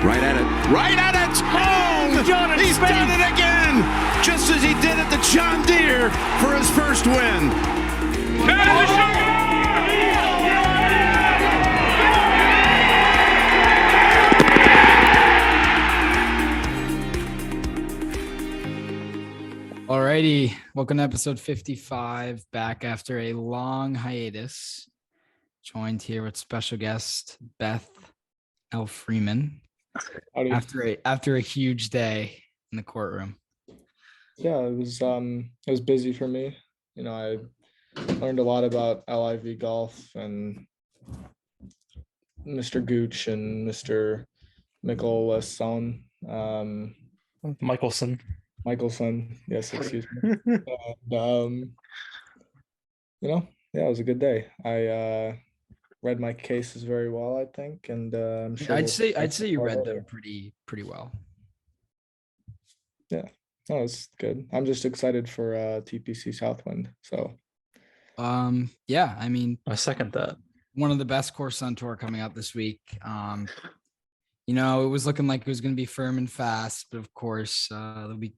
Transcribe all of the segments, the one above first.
Right at it. Right at it. Oh, he's done it again. Just as he did at the John Deere for his first win. Alrighty, welcome to episode 55, back after a long hiatus. Joined here with special guest Beth L. Freeman after a huge day in the courtroom. Yeah, it was busy for me. You know, I learned a lot about LIV golf and Mr. Gooch and Mr. Mickelson. Mickelson, yes, excuse me. And, it was a good day. I read my cases very well, I think, and I'm sure I'd say you read them pretty well. Yeah, that was good. I'm just excited for TPC Southwind. So, yeah, I mean, I second that. One of the best courses on tour coming out this week. You know, it was looking like it was going to be firm and fast, but of course, the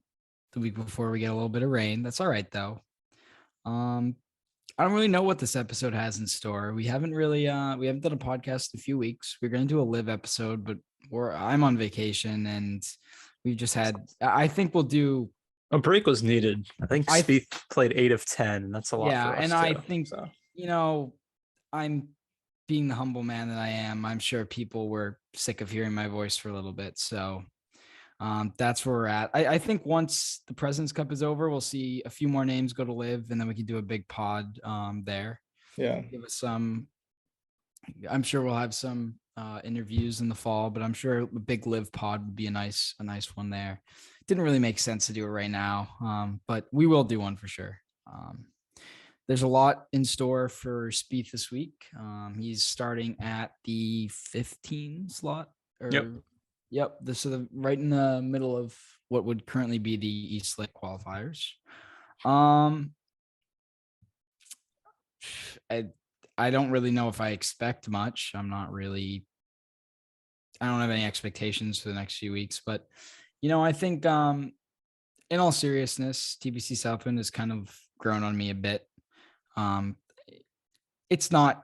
week before we get a little bit of rain. That's all right though. I don't really know what this episode has in store. We haven't done a podcast in a few weeks. We're going to do a live episode, but I'm on vacation and we've just I think we'll do a break was needed. I think Spieth played 8 of 10, and that's a lot. Yeah, for us and too, I think you know, I'm being the humble man that I am. I'm sure people were sick of hearing my voice for a little bit, so that's where we're at. I think once the President's Cup is over, we'll see a few more names go to live, and then we can do a big pod there. Yeah, give us some. I'm sure we'll have some interviews in the fall, but I'm sure a big live pod would be a nice one there. Didn't really make sense to do it right now, but we will do one for sure. There's a lot in store for Spieth this week. He's starting at the 15 slot. Yep. This is right in the middle of what would currently be the East Lake qualifiers. I don't really know if I expect much. I don't have any expectations for the next few weeks, but you know, I think in all seriousness, TPC Southwind has kind of grown on me a bit. It's not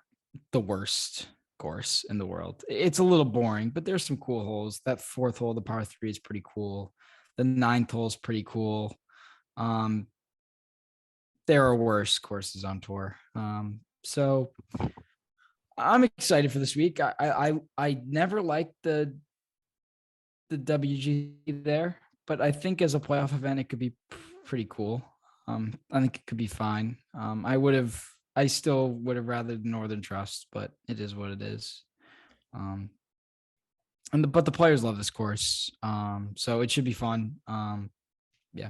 the worst course in the world. It's a little boring, but there's some cool holes. That fourth hole, the par 3, is pretty cool. The 9th hole is pretty cool. There are worse courses on tour. So I'm excited for this week. I never liked the WG there, but I think as a playoff event, it could be pretty cool. I think it could be fine. I still would have rather the Northern Trust, but it is what it is. But the players love this course. So it should be fun. Yeah.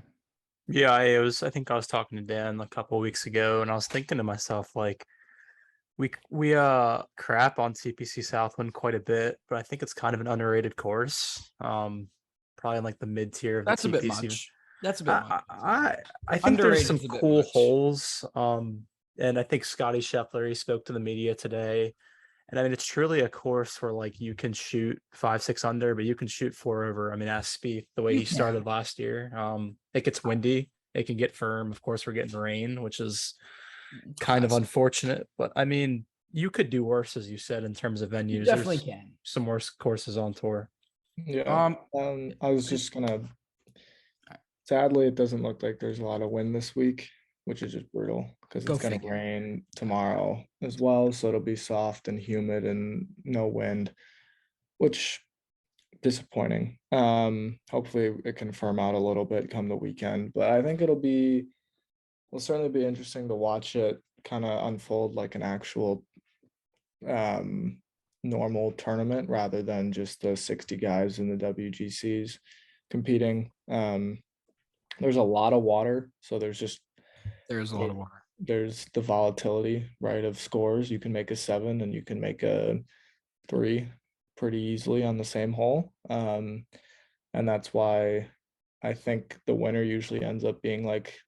Yeah, I think I was talking to Dan a couple of weeks ago, and I was thinking to myself, like, we crap on TPC Southwind quite a bit, but I think it's kind of an underrated course. Probably in like the mid tier of the That's TPC. A bit much. That's a bit much. I think there's some cool holes. And I think Scotty Scheffler, he spoke to the media today. And I mean, it's truly a course where like you can shoot 5-6 under, but you can shoot 4 over. I mean, ask Spieth the way he started last year. It gets windy. It can get firm. Of course, we're getting rain, which is kind of unfortunate. But I mean, you could do worse, as you said, in terms of venues. You definitely can. Some worse courses on tour. Yeah. I was just sadly, it doesn't look like there's a lot of wind this week, which is just brutal because it's going to rain tomorrow as well. So it'll be soft and humid and no wind, which disappointing. Hopefully it can firm out a little bit come the weekend, but I think it'll certainly be interesting to watch it kind of unfold like an actual normal tournament rather than just the 60 guys in the WGCs competing. There's a lot of water, so there's a lot of water. There's the volatility, right, of scores. You can make a 7 and you can make a 3 pretty easily on the same hole. And that's why I think the winner usually ends up being like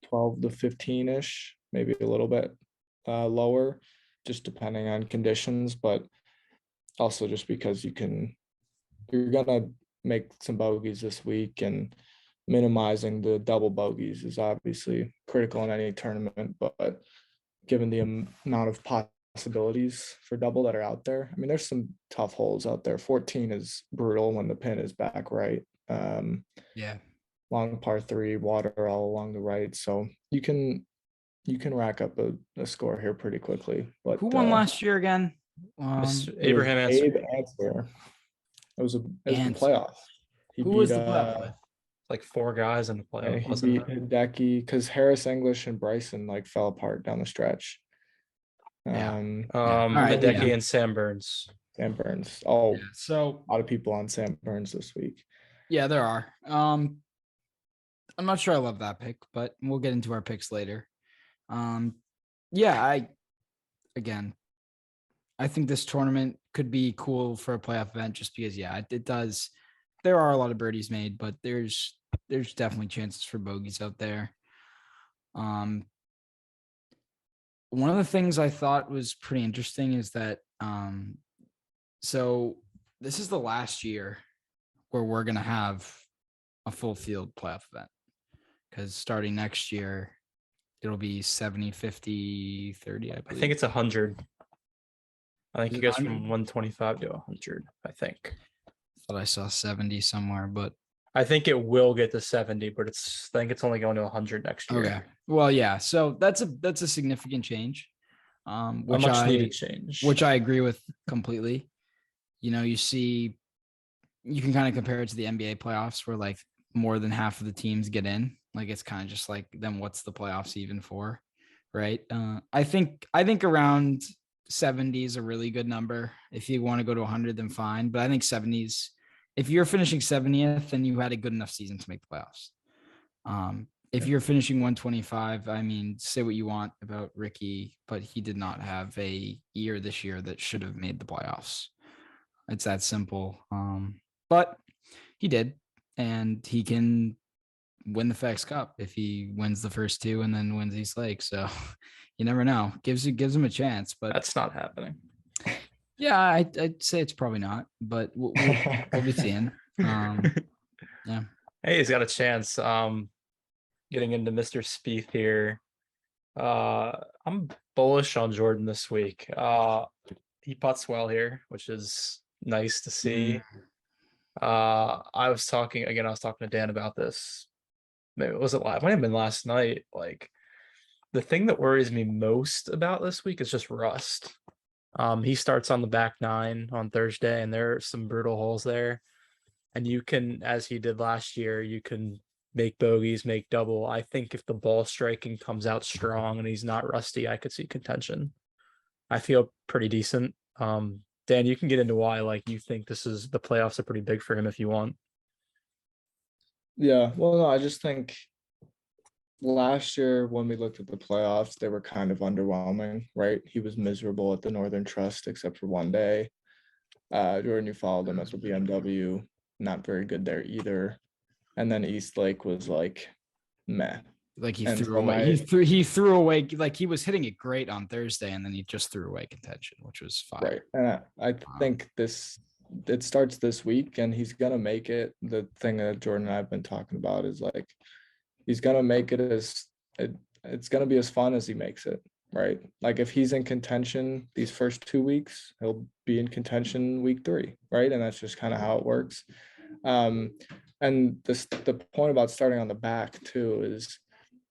12 to 15-ish, maybe a little bit lower, just depending on conditions, but also just because you can you're gonna make some bogeys this week, and minimizing the double bogeys is obviously critical in any tournament. But given the amount of possibilities for double that are out there, I mean, there's some tough holes out there. 14 is brutal when the pin is back right. Yeah. Long par 3, water all along the right, so you can rack up a score here pretty quickly. But who won last year again? Abraham Abe Answer. Answer. It was the Answer. playoff. He Who beat, was the playoff with? Like 4 guys in the playoff. he Wasn't beat it? Hideki because Harris English and Bryson like fell apart down the stretch. Yeah. All right, Hideki yeah. and Sam Burns. Sam Burns. Oh, Yeah, so a lot of people on Sam Burns this week. yeah, there are. I'm not sure I love that pick, but we'll get into our picks later. Yeah, I think this tournament could be cool for a playoff event just because, yeah, it does. There are a lot of birdies made, but there's definitely chances for bogeys out there. One of the things I thought was pretty interesting is that, so this is the last year where we're going to have a full field playoff event, because starting next year, it'll be 70, 50, 30, I believe. I think it's 100. I think Is it it goes 100? from 125 to 100, I think. Thought I saw 70 somewhere, but I think it will get to 70, but I think it's only going to 100 next year. okay. Well, yeah. So that's a significant change, which A much needed change. which I agree with completely. You know, you can kind of compare it to the NBA playoffs where like more than half of the teams get in. Like it's kind of just like, then what's the playoffs even for? Right. I think around 70 is a really good number. If you want to go to 100, then fine. But I think 70s, if you're finishing 70th, then you had a good enough season to make the playoffs. If you're finishing 125, I mean, say what you want about Ricky, but he did not have a year this year that should have made the playoffs. It's that simple. But he did, and he can win the FedEx Cup if he wins the first 2 and then wins East Lake. So you never know. Gives him a chance, but that's not happening. Yeah, I'd say it's probably not, but we'll be seeing. Yeah. Hey, he's got a chance. Getting into Mr. Spieth here. I'm bullish on Jordan this week. He putts well here, which is nice to see. I was talking to Dan about this. Maybe it might have been last night. Like, the thing that worries me most about this week is just rust. He starts on the back 9 on Thursday, and there are some brutal holes there. And you can, as he did last year, you can make bogeys, make double. I think if the ball striking comes out strong and he's not rusty, I could see contention. I feel pretty decent. Dan, you can get into why like you think the playoffs are pretty big for him if you want. Yeah, well, no, I just think last year when we looked at the playoffs, they were kind of underwhelming, right? He was miserable at the Northern Trust except for one day. Jordan, you followed him at the BMW, not very good there either. And then East Lake was like meh. Like he threw away. He threw away. Like he was hitting it great on Thursday, and then he just threw away contention, which was fine. Right, and I think it starts this week, and he's gonna make it. The thing that Jordan and I have been talking about is like he's gonna make it it's gonna be as fun as he makes it. Right, like if he's in contention these first 2 weeks, he'll be in contention week 3. Right, and that's just kind of how it works. And the point about starting on the back too is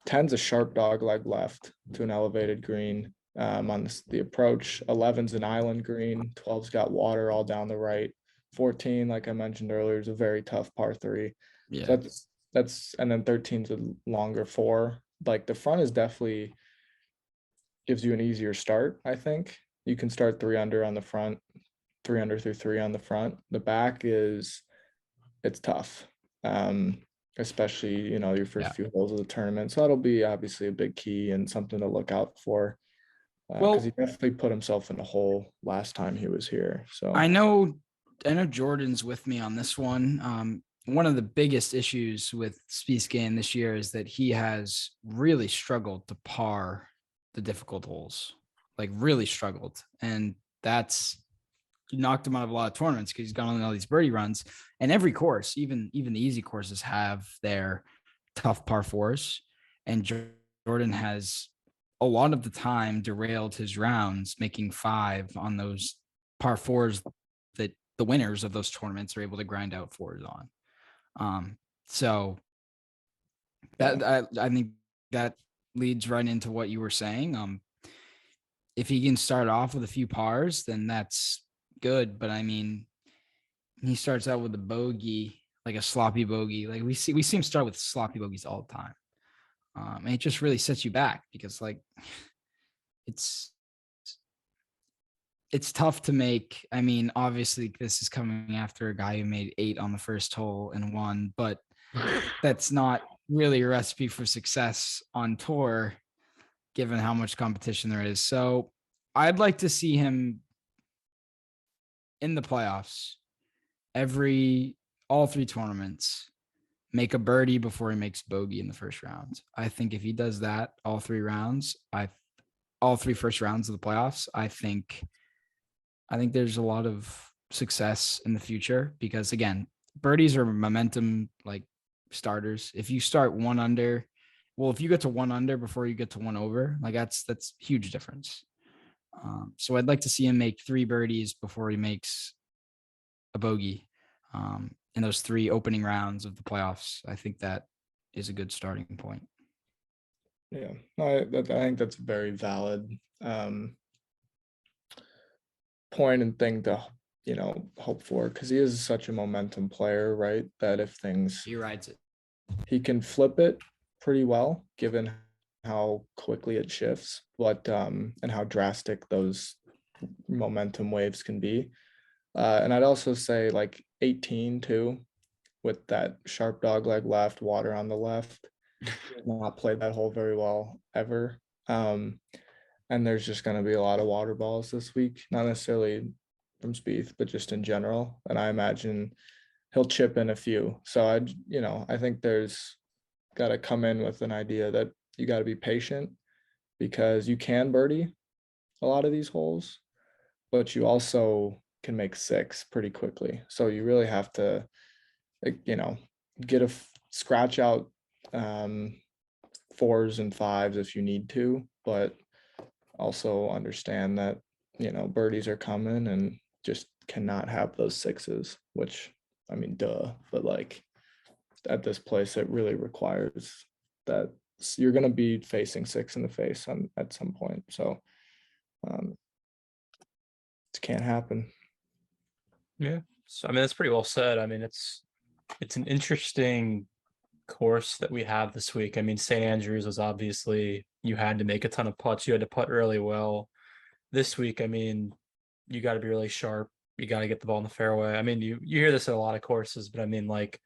10's a sharp dog leg left to an elevated green on the approach. 11's an island green. 12's got water all down the right. 14, like I mentioned earlier, is a very tough par 3. Yeah, so that's and then 13's a longer 4. Like the front is definitely gives you an easier start. I think you can start 3 under on the front, 3 under through 3 on the front. The back it's tough. Especially, your first few holes of the tournament. So that'll be obviously a big key and something to look out for. Because he definitely put himself in a hole last time he was here. So I know Jordan's with me on this one. One of the biggest issues with Spieth's game this year is that he has really struggled to par the difficult holes, like really struggled. And that's knocked him out of a lot of tournaments because he's gone on all these birdie runs. And every course, even the easy courses, have their tough par fours. And Jordan has a lot of the time derailed his rounds, making 5 on those par fours that the winners of those tournaments are able to grind out fours on. So that I think that leads right into what you were saying. If he can start off with a few pars, then that's good. But I mean, he starts out with a bogey, like a sloppy bogey. Like we see him start with sloppy bogeys all the time. And it just really sets you back because like it's tough to make. I mean, obviously this is coming after a guy who made 8 on the first hole and won, but that's not really a recipe for success on tour, given how much competition there is. So I'd like to see him in the playoffs, all 3 tournaments, make a birdie before he makes bogey in the first round. I think if he does that, all 3 first rounds of the playoffs, I think there's a lot of success in the future because again, birdies are momentum like starters. If you start 1 under, well, if you get to 1 under before you get to 1 over, like that's huge difference. So I'd like to see him make 3 birdies before he makes a bogey in those 3 opening rounds of the playoffs. I think that is a good starting point. Yeah, I think that's a very valid point and thing to hope for, because he is such a momentum player, right? That if things, he rides it, he can flip it pretty well given how quickly it shifts, but and how drastic those momentum waves can be. And I'd also say like 18 too, with that sharp dog leg left, water on the left. Not played that hole very well ever. And there's just going to be a lot of water balls this week, not necessarily from Spieth, but just in general. And I imagine he'll chip in a few. So I think there's got to come in with an idea that you got to be patient, because you can birdie a lot of these holes, but you also can make 6 pretty quickly. So you really have to, get a scratch out 4s and 5s if you need to, but also understand that, birdies are coming and just cannot have those 6s, which, I mean, duh, but like at this place, it really requires that you're going to be facing 6 in the face at some point. So it can't happen. Yeah. So, I mean, that's pretty well said. I mean, it's an interesting course that we have this week. I mean, St. Andrews was obviously, you had to make a ton of putts. You had to putt really well. This week, I mean, you got to be really sharp. You got to get the ball in the fairway. I mean, you hear this at a lot of courses, but I mean, like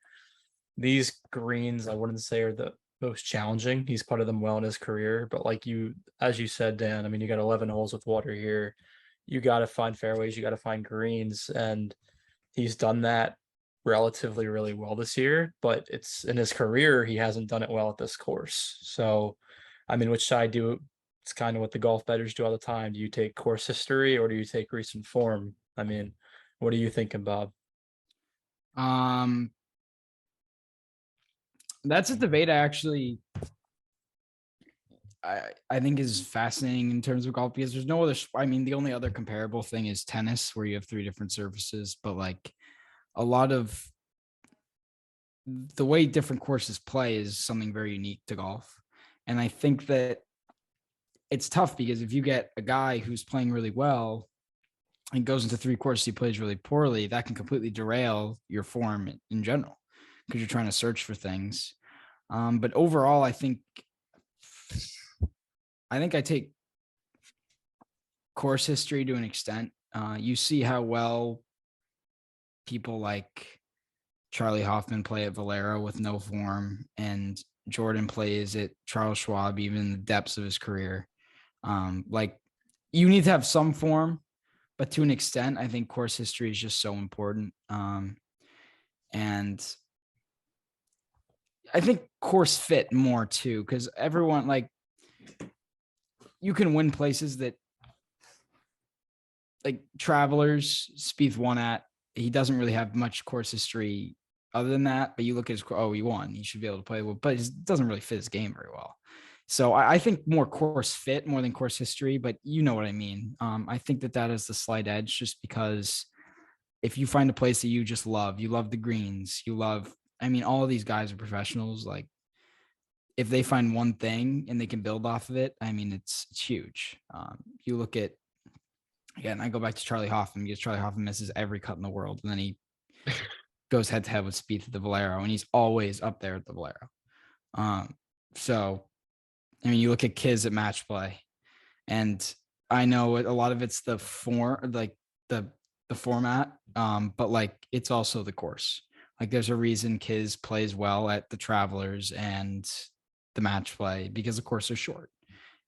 these greens, I wouldn't say are the most challenging. He's putted them well in his career, but like as you said, Dan, I mean, you got 11 holes with water here. You got to find fairways, you got to find greens, and he's done that relatively really well this year, but it's in his career, he hasn't done it well at this course. So, I mean, which side it's kind of what the golf bettors do all the time. Do you take course history or do you take recent form? I mean, what are you thinking, Bob? That's a debate I think is fascinating in terms of golf, because there's no other, I mean, the only other comparable thing is tennis, where you have 3 different surfaces, but like a lot of the way different courses play is something very unique to golf. And I think that it's tough, because if you get a guy who's playing really well and goes into 3 courses, he plays really poorly, that can completely derail your form in general, because you're trying to search for things. But overall, I think I take course history to an extent. You see how well people like Charlie Hoffman play at Valero with no form, and Jordan plays at Charles Schwab, even in the depths of his career. Like you need to have some form, but to an extent, I think course history is just so important. And I think course fit more too, because everyone, like, you can win places that like Travelers, Spieth won at. He doesn't really have much course history other than that. But you look at his, he won. He should be able to play well, but it doesn't really fit his game very well. So I think more course fit more than course history, but you know what I mean. I think that is the slight edge, just because if you find a place that you just love, you love the greens, all of these guys are professionals. Like if they find one thing and they can build off of it, it's huge. You look at, again, I go back to Charlie Hoffman, because Charlie Hoffman misses every cut in the world. And then he goes head to head with Spieth at the Valero, and he's always up there at the Valero. You look at Kiz at match play, and I know a lot of it's the form, like the format, but like it's also the course. Like there's a reason Kiz plays well at the Travelers and the match play, because the course are short,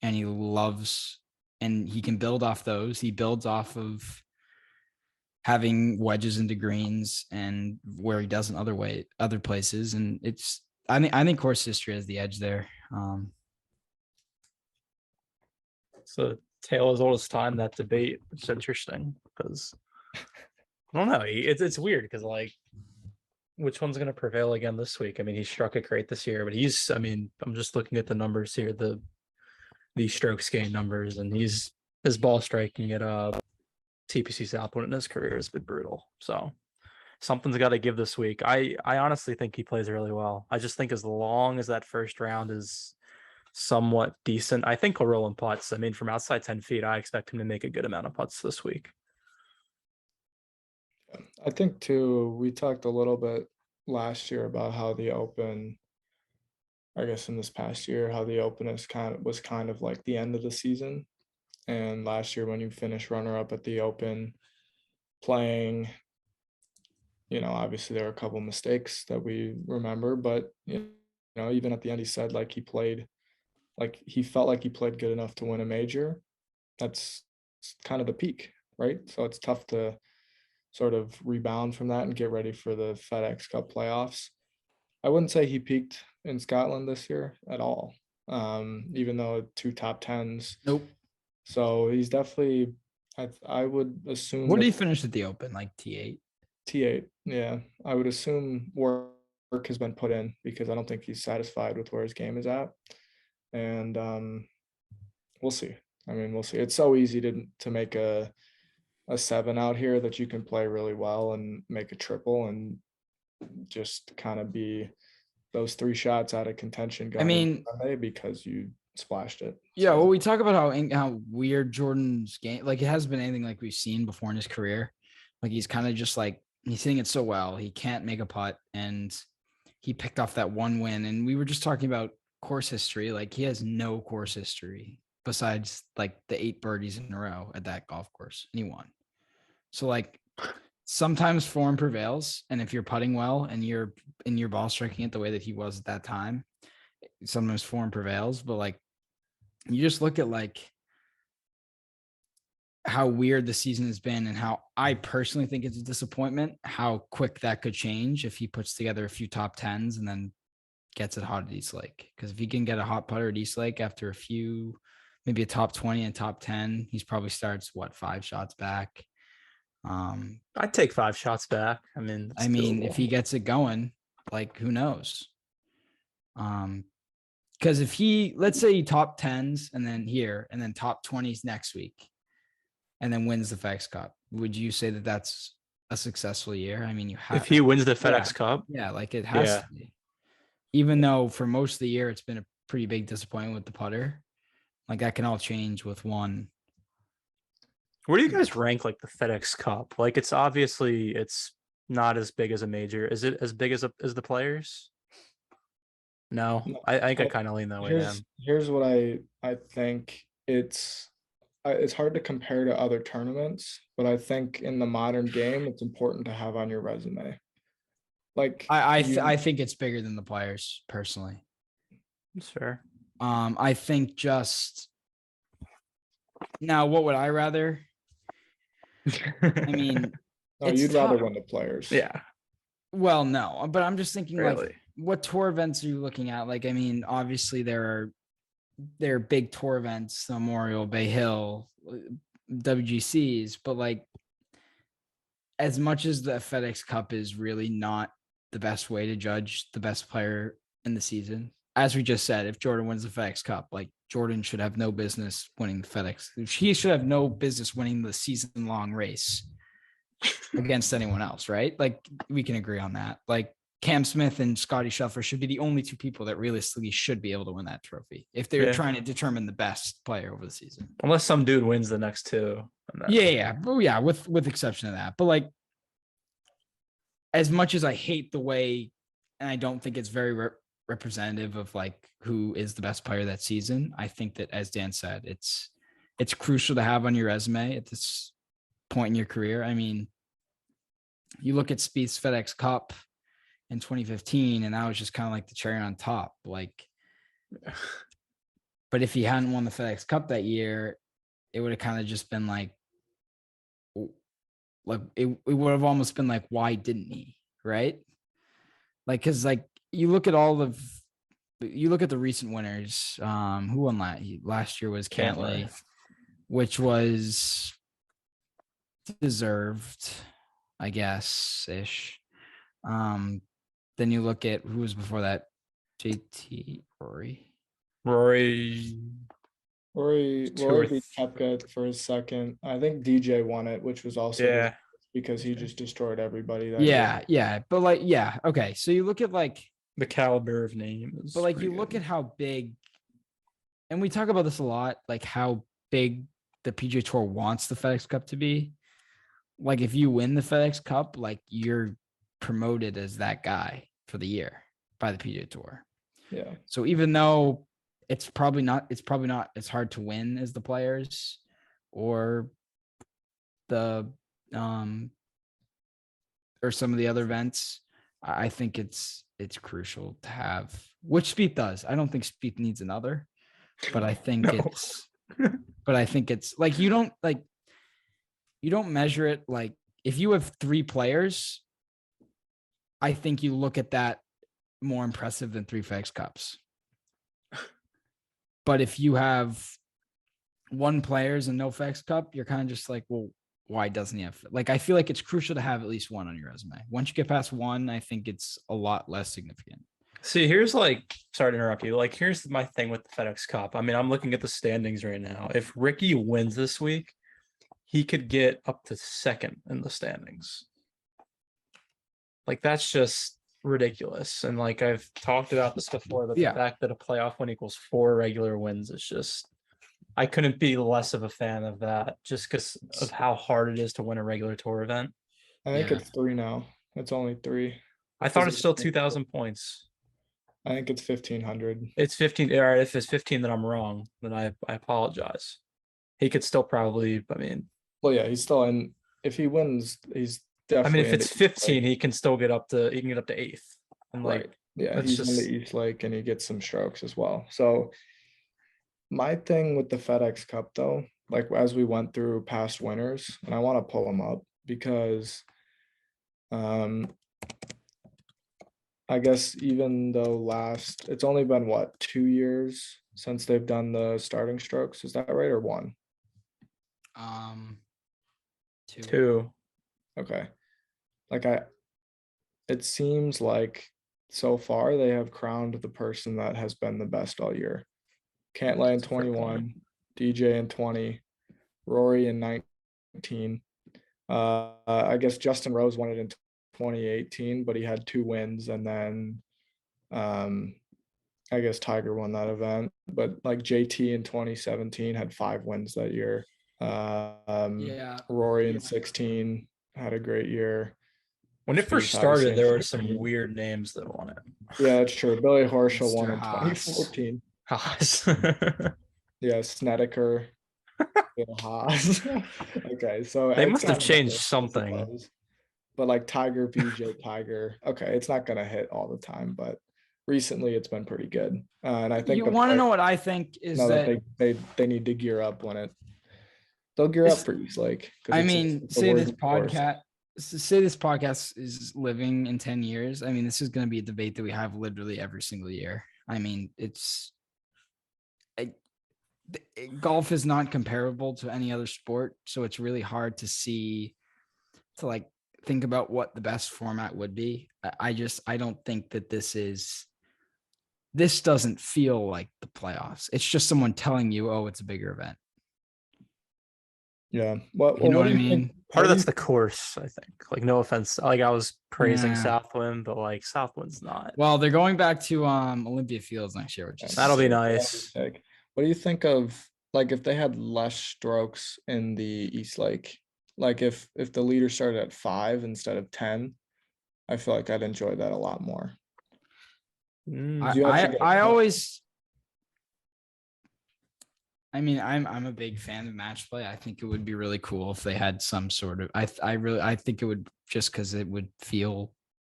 and he loves, and he can build off those. He builds off of having wedges into greens, and where he doesn't other places. And it's, I think course history has the edge there. It's a tale as old as time, that debate. It's interesting because I don't know. It's weird because like, which one's going to prevail again this week? He struck it great this year, but I'm just looking at the numbers here, the strokes gain numbers, and his ball striking at TPC Southwood in his career has been brutal. So something's got to give this week. I honestly think he plays really well. I just think as long as that first round is somewhat decent, I think he'll roll in putts. From outside 10 feet, I expect him to make a good amount of putts this week. I think too, we talked a little bit last year about how the Open, I guess in this past year, how the Open was kind of like the end of the season. And last year when you finished runner up at the Open, playing, obviously there were a couple mistakes that we remember, but even at the end he said like he felt like he played good enough to win a major. That's kind of the peak, right? So it's tough to sort of rebound from that and get ready for the FedEx Cup playoffs. I wouldn't say he peaked in Scotland this year at all, even though 2 top 10s. Nope. So he's definitely, I would assume. What did he finish at the Open? Like T8? T8, yeah. I would assume work has been put in, because I don't think he's satisfied with where his game is at. And we'll see. We'll see. It's so easy to make a 7 out here that you can play really well and make a triple and just kind of be those 3 shots out of contention going Sunday because you splashed it. Yeah, well, we talk about how weird Jordan's game, like it hasn't been anything like we've seen before in his career. Like he's kind of just like, he's hitting it so well, he can't make a putt, and he picked off that 1 win. And we were just talking about course history. Like he has no course history besides like the 8 birdies in a row at that golf course, and he won. So like sometimes form prevails, and if you're putting well and you're in your ball striking it the way that he was at that time, sometimes form prevails. But like you just look at like how weird the season has been, and how I personally think it's a disappointment how quick that could change if he puts together a few top 10s and then gets it hot at East Lake. Because if he can get a hot putter at East Lake after a few, maybe a top 20 and top 10, he's probably starts 5 shots back. I'd take 5 shots back. If he gets it going, like who knows? Because if he, let's say he top 10s and then top 20s next week, and then wins the FedEx Cup, would you say that that's a successful year? You have, if he wins the FedEx Cup, yeah, like it has to be. Even though for most of the year it's been a pretty big disappointment with the putter, like that can all change with one. Where do you guys rank like the FedEx Cup? Like it's not as big as a major. Is it as big as the Players? No, I think I kind of lean that way. Here's what I think. It's hard to compare to other tournaments, but I think in the modern game, it's important to have on your resume. Like I think it's bigger than the Players personally. Sure. I think just now, what would I rather? You'd rather win the Players. Yeah. Well, no, but I'm just thinking really? Like, what tour events are you looking at? Like, obviously there are big tour events, Memorial, Bay Hill, WGCs, but like as much as the FedEx Cup is really not the best way to judge the best player in the season, as we just said, if Jordan wins the FedEx Cup, like Jordan should have no business winning the FedEx. He should have no business winning the season-long race against anyone else, right? Like we can agree on that. Like Cam Smith and Scotty Scheffler should be the only two people that realistically should be able to win that trophy if they're trying to determine the best player over the season. Unless some dude wins the next two. Yeah, with exception of that. But like, as much as I hate the way, and I don't think it's very representative of like who is the best player that season, I think that, as Dan said, it's crucial to have on your resume at this point in your career. I mean, you look at Spieth's FedEx Cup in 2015, and that was just kind of like the cherry on top. Like, but if he hadn't won the FedEx Cup that year, it would have kind of just been like it would have almost been like, why didn't he? Right? Like, because like you look at the recent winners. Who won last year was Cantlay, which was deserved, I guess, ish. Then you look at who was before that, JT Rory beat Koepka for his second. I think DJ won it, which was also because he just destroyed everybody. Yeah. But like, okay. So you look at like the caliber of names. But like you look at how big, and we talk about this a lot, like how big the PGA Tour wants the FedEx Cup to be. Like if you win the FedEx Cup, like you're promoted as that guy for the year by the PGA Tour. Yeah. So even though it's probably not as hard to win as the players or the or some of the other events, I think it's crucial to have, which Spieth does. I don't think Spieth needs another, but I think it's like you don't measure it like if you have three players, I think you look at that more impressive than 3 FedEx Cups. But if you have one players and no FedEx Cup, you're kind of just like, well, why doesn't he have? Like, I feel like it's crucial to have at least one on your resume. Once you get past one, I think it's a lot less significant. See, here's like, sorry to interrupt you. Like, here's my thing with the FedEx Cup. I mean, I'm looking at the standings right now. If Ricky wins this week, he could get up to second in the standings. Like, that's just ridiculous. And like I've talked about this before, but the fact that a playoff win equals 4 regular wins is just, I couldn't be less of a fan of that just because of how hard it is to win a regular tour event. I think it's 3 now. It's only 3. I thought it's still 2,000 points. I think it's 1,500. It's 15. All right, if it's 15, then I'm wrong. Then I apologize. He could still probably, I mean. Well, yeah, he's still in. If he wins, he's definitely. I mean, if it's 15, he can still get up to 8th. And like, yeah, he's in the East Lake and he gets some strokes as well. So my thing with the FedEx Cup though, like as we went through past winners, and I want to pull them up because I guess even though it's only been 2 years since they've done the starting strokes. Is that right, or 1? 2. Okay. Like it seems like so far they have crowned the person that has been the best all year. Cantlay in 21, DJ in 20, Rory in 19. I guess Justin Rose won it in 2018, but he had 2 wins, and then I guess Tiger won that event. But like JT in 2017 had 5 wins that year. Rory in 16 had a great year. When it first started, there were some weird names that won it. Yeah, that's true. Billy Horschel won in 2014. Haas. Yeah, Snedeker. Haas. Okay, so they must have changed something. But like Tiger, BJ, Tiger. Okay, it's not gonna hit all the time, but recently it's been pretty good. And I think you want to know what I think is that they need to gear up when they'll gear up for East Lake. I mean, say this podcast is living in 10 years. I mean, this is going to be a debate that we have literally every single year. I mean, golf is not comparable to any other sport, so it's really hard to like think about what the best format would be. I don't think that this doesn't feel like the playoffs. It's just someone telling you, oh, it's a bigger event. Yeah. What I mean? Part of that's the course, I think. Like, no offense. Like, I was praising Southwind, but like Southwind's not. Well, they're going back to Olympia Fields next year, which is that'll be nice. What do you think of like if they had less strokes in the East Lake? Like if the leader started at 5 instead of 10, I feel like I'd enjoy that a lot more. I'm a big fan of match play. I think it would be really cool if they had some sort of, I think it would, just because it would feel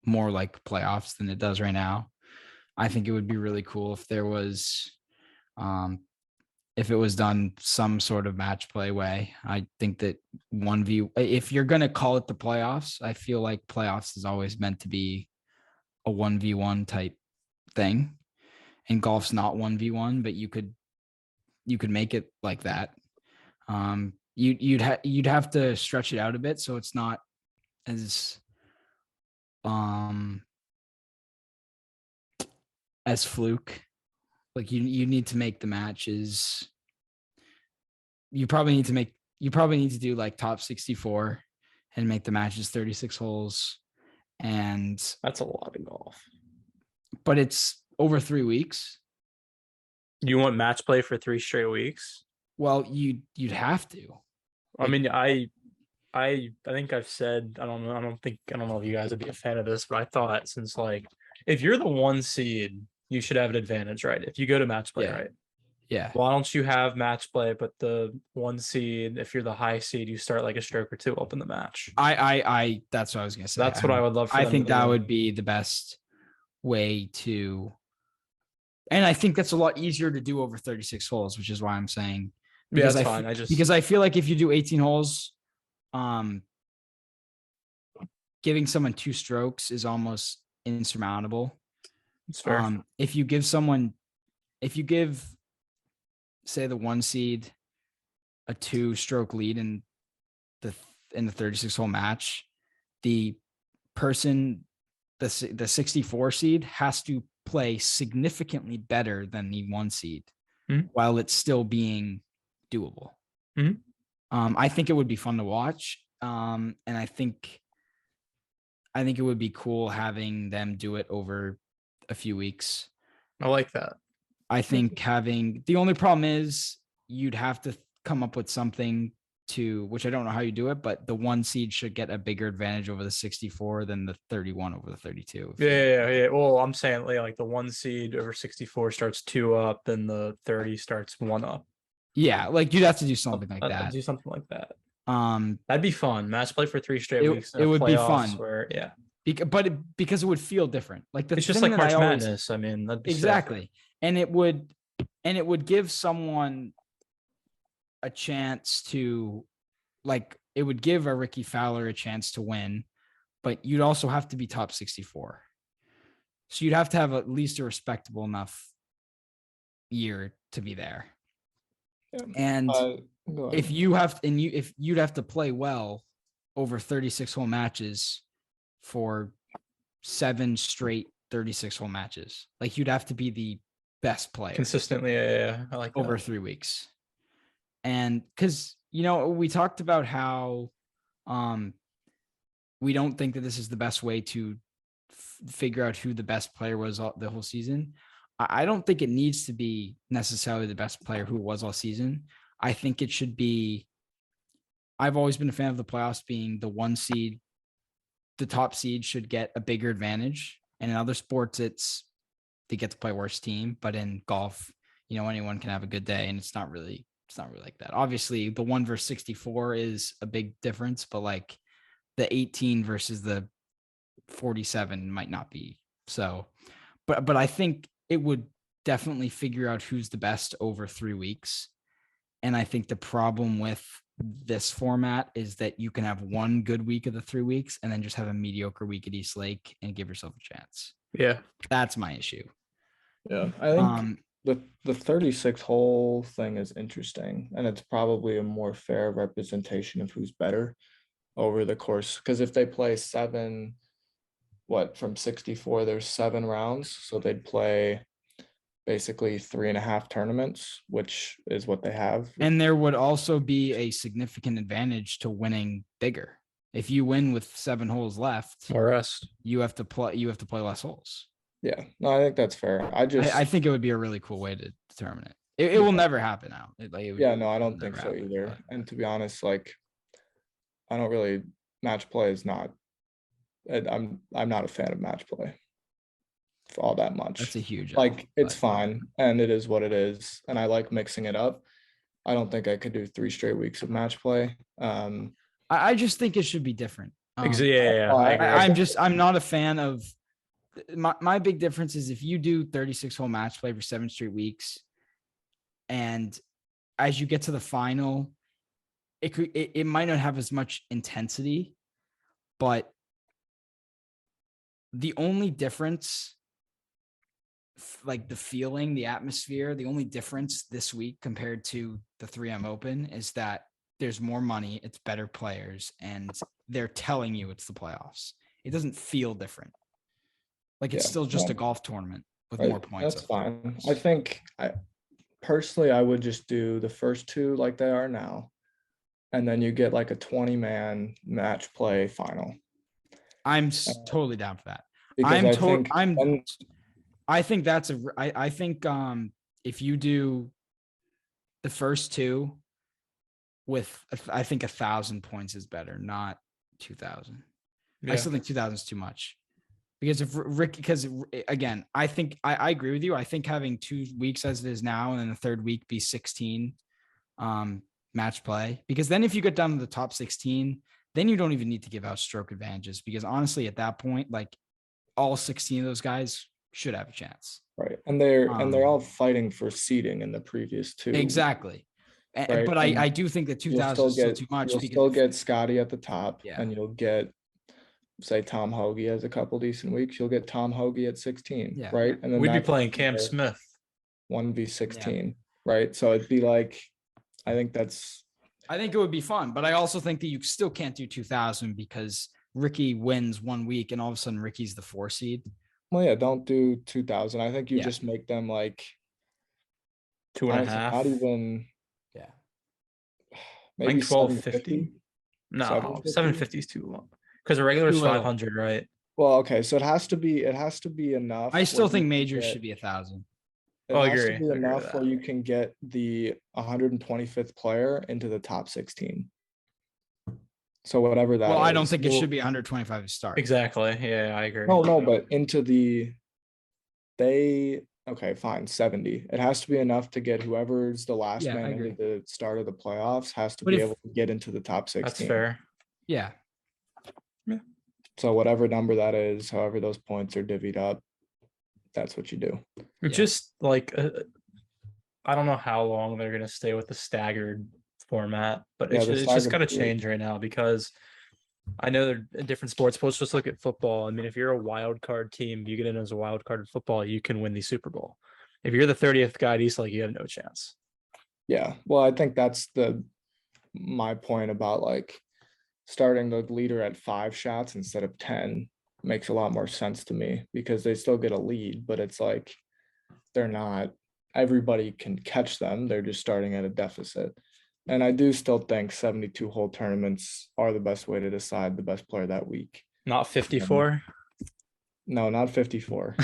more like playoffs than it does right now. I think it would be really cool if there was, if it was done some sort of match play way. I think that if you're going to call it the playoffs, I feel like playoffs is always meant to be a 1v1 type thing, and golf's not 1v1, but you could make it like that. You'd have to stretch it out a bit so it's not as fluke. Like you need to make the matches. You probably need to do like top 64 and make the matches 36 holes. And that's a lot of golf. But it's over 3 weeks. You want match play for 3 straight weeks? Well, you'd have to. I mean, I think I've said, I don't know if you guys would be a fan of this, but I thought since like if you're the 1 seed, you should have an advantage, right? If you go to match play, right? Yeah. Why don't you have match play, but the 1 seed, if you're the high seed, you start like a stroke or 2 up in the match? That's what I was gonna say. That's what I would love for I think that would be the best way to, and I think that's a lot easier to do over 36 holes, which is why I'm saying, because that's fine. Because I feel like if you do 18 holes, giving someone 2 strokes is almost insurmountable. It's fair. If you give, say, the 1 seed a 2-stroke lead in the 36 hole match, the 64 seed has to play significantly better than the 1 seed while it's still being doable. I think it would be fun to watch. And I think it would be cool having them do it over a few weeks. I like that. I think the only problem is you'd have to come up with something which I don't know how you do it, but the 1 seed should get a bigger advantage over the 64 than the 31 over the 32. Yeah. Well, I'm saying like the 1 seed over 64 starts 2 up, then the 30 starts 1 up. Yeah, like you'd have to do something like that. Do something like that. That'd be fun. Match play for 3 straight weeks. It would be fun. Because it would feel different. Like it's just like March Madness. I mean, that'd be exactly. Sick. And it would give someone a chance to, like, it would give a Ricky Fowler a chance to win, but you'd also have to be top 64. So you'd have to have at least a respectable enough year to be there. Yeah. And if you'd have to play well over 36 hole matches for 7 straight 36 hole matches, like you'd have to be the best player consistently. Yeah. I like over that. 3 weeks. And because, we talked about how we don't think that this is the best way to figure out who the best player was the whole season. I don't think it needs to be necessarily the best player who was all season. I think it should be, I've always been a fan of the playoffs being the 1 seed. The top seed should get a bigger advantage. And in other sports, they get to play worse team. But in golf, anyone can have a good day, and it's not really like that. Obviously, the 1 versus 64 is a big difference, but like the 18 versus the 47 might not be. So, but I think it would definitely figure out who's the best over 3 weeks. And I think the problem with this format is that you can have 1 good week of the 3 weeks and then just have a mediocre week at East Lake and give yourself a chance. Yeah. That's my issue. Yeah. I think the 36 hole thing is interesting, and it's probably a more fair representation of who's better over the course. Because if they play from 64, there's 7 rounds, so they'd play basically 3.5 tournaments, which is what they have. And there would also be a significant advantage to winning bigger. If you win with 7 holes left, Or rest, you have to play less holes. Yeah, no, I think that's fair. I think it would be a really cool way to determine it. It will never happen out. Yeah, no, I don't think so either. And to be honest, like, I don't really, match play is not, I'm not a fan of match play for all that much. That's a huge, like, it's fine and it is what it is, and I like mixing it up. I don't think I could do 3 straight weeks of match play. I just think it should be different. Yeah, I'm not a fan of my big difference is if you do 36 hole match play for 7 straight weeks, and as you get to the final, it might not have as much intensity, but the only difference, like the feeling, the atmosphere, the only difference this week compared to the 3M Open is that there's more money, it's better players, and they're telling you it's the playoffs. It doesn't feel different. Like it's still just a golf tournament with more points. That's fine. I think personally, I would just do the first 2 like they are now, and then you get like a 20-man match play final. I'm totally down for that. I think if you do the first 2 with, I think 1,000 points is better, not 2,000. I still think 2,000 is too much. Because again, I think I agree with you. I think having 2 weeks as it is now, and then the 3rd week be 16 match play, because then if you get down to the top 16, then you don't even need to give out stroke advantages, because honestly, at that point, like all 16 of those guys should have a chance. Right. And they're all fighting for seeding in the previous 2. Exactly. Right? But I do think that 2,000 is still too much. You'll still get Scotty at the top, Yeah. and you'll get, say, Tom Hoagie has a couple decent weeks. You'll get Tom Hoagie at 16, Yeah. right? And then we'd be playing Cam Smith 1v16, right? So it'd be like, I think it would be fun, but I also think that you still can't do 2,000 because Ricky wins 1 week and all of a sudden Ricky's the 4 seed. Well, yeah, don't do 2,000. I think you just make them like 2.5. Not even. Yeah. Maybe like 1250. No, 750 is too long because a regular is 500, right? Well, okay, so it has to be enough. I still think majors should be 1,000. It has to be enough where you can get the 125th player into the top 16. So whatever that is. Well, I don't think it should be 125 to start. Exactly. Yeah, I agree. No, but into okay, fine, 70. It has to be enough to get whoever's the last man into the start of the playoffs has to be able to get into the top 16. That's fair. Yeah. So whatever number that is, however those points are divvied up, that's what you do. Just like, I don't know how long they're going to stay with the staggered format, but it's just got to change right now, because I know they're in different sports, but let's just look at football. I mean, if you're a wild card team, you get in as a wild card in football, you can win the Super Bowl. If you're the 30th guy at East Lake, you have no chance. Yeah. Well, I think that's my point about like starting the leader at 5 shots instead of 10 makes a lot more sense to me, because they still get a lead, but it's like everybody can catch them. They're just starting at a deficit. And I do still think 72 hole tournaments are the best way to decide the best player that week. Not 54? No, not 54.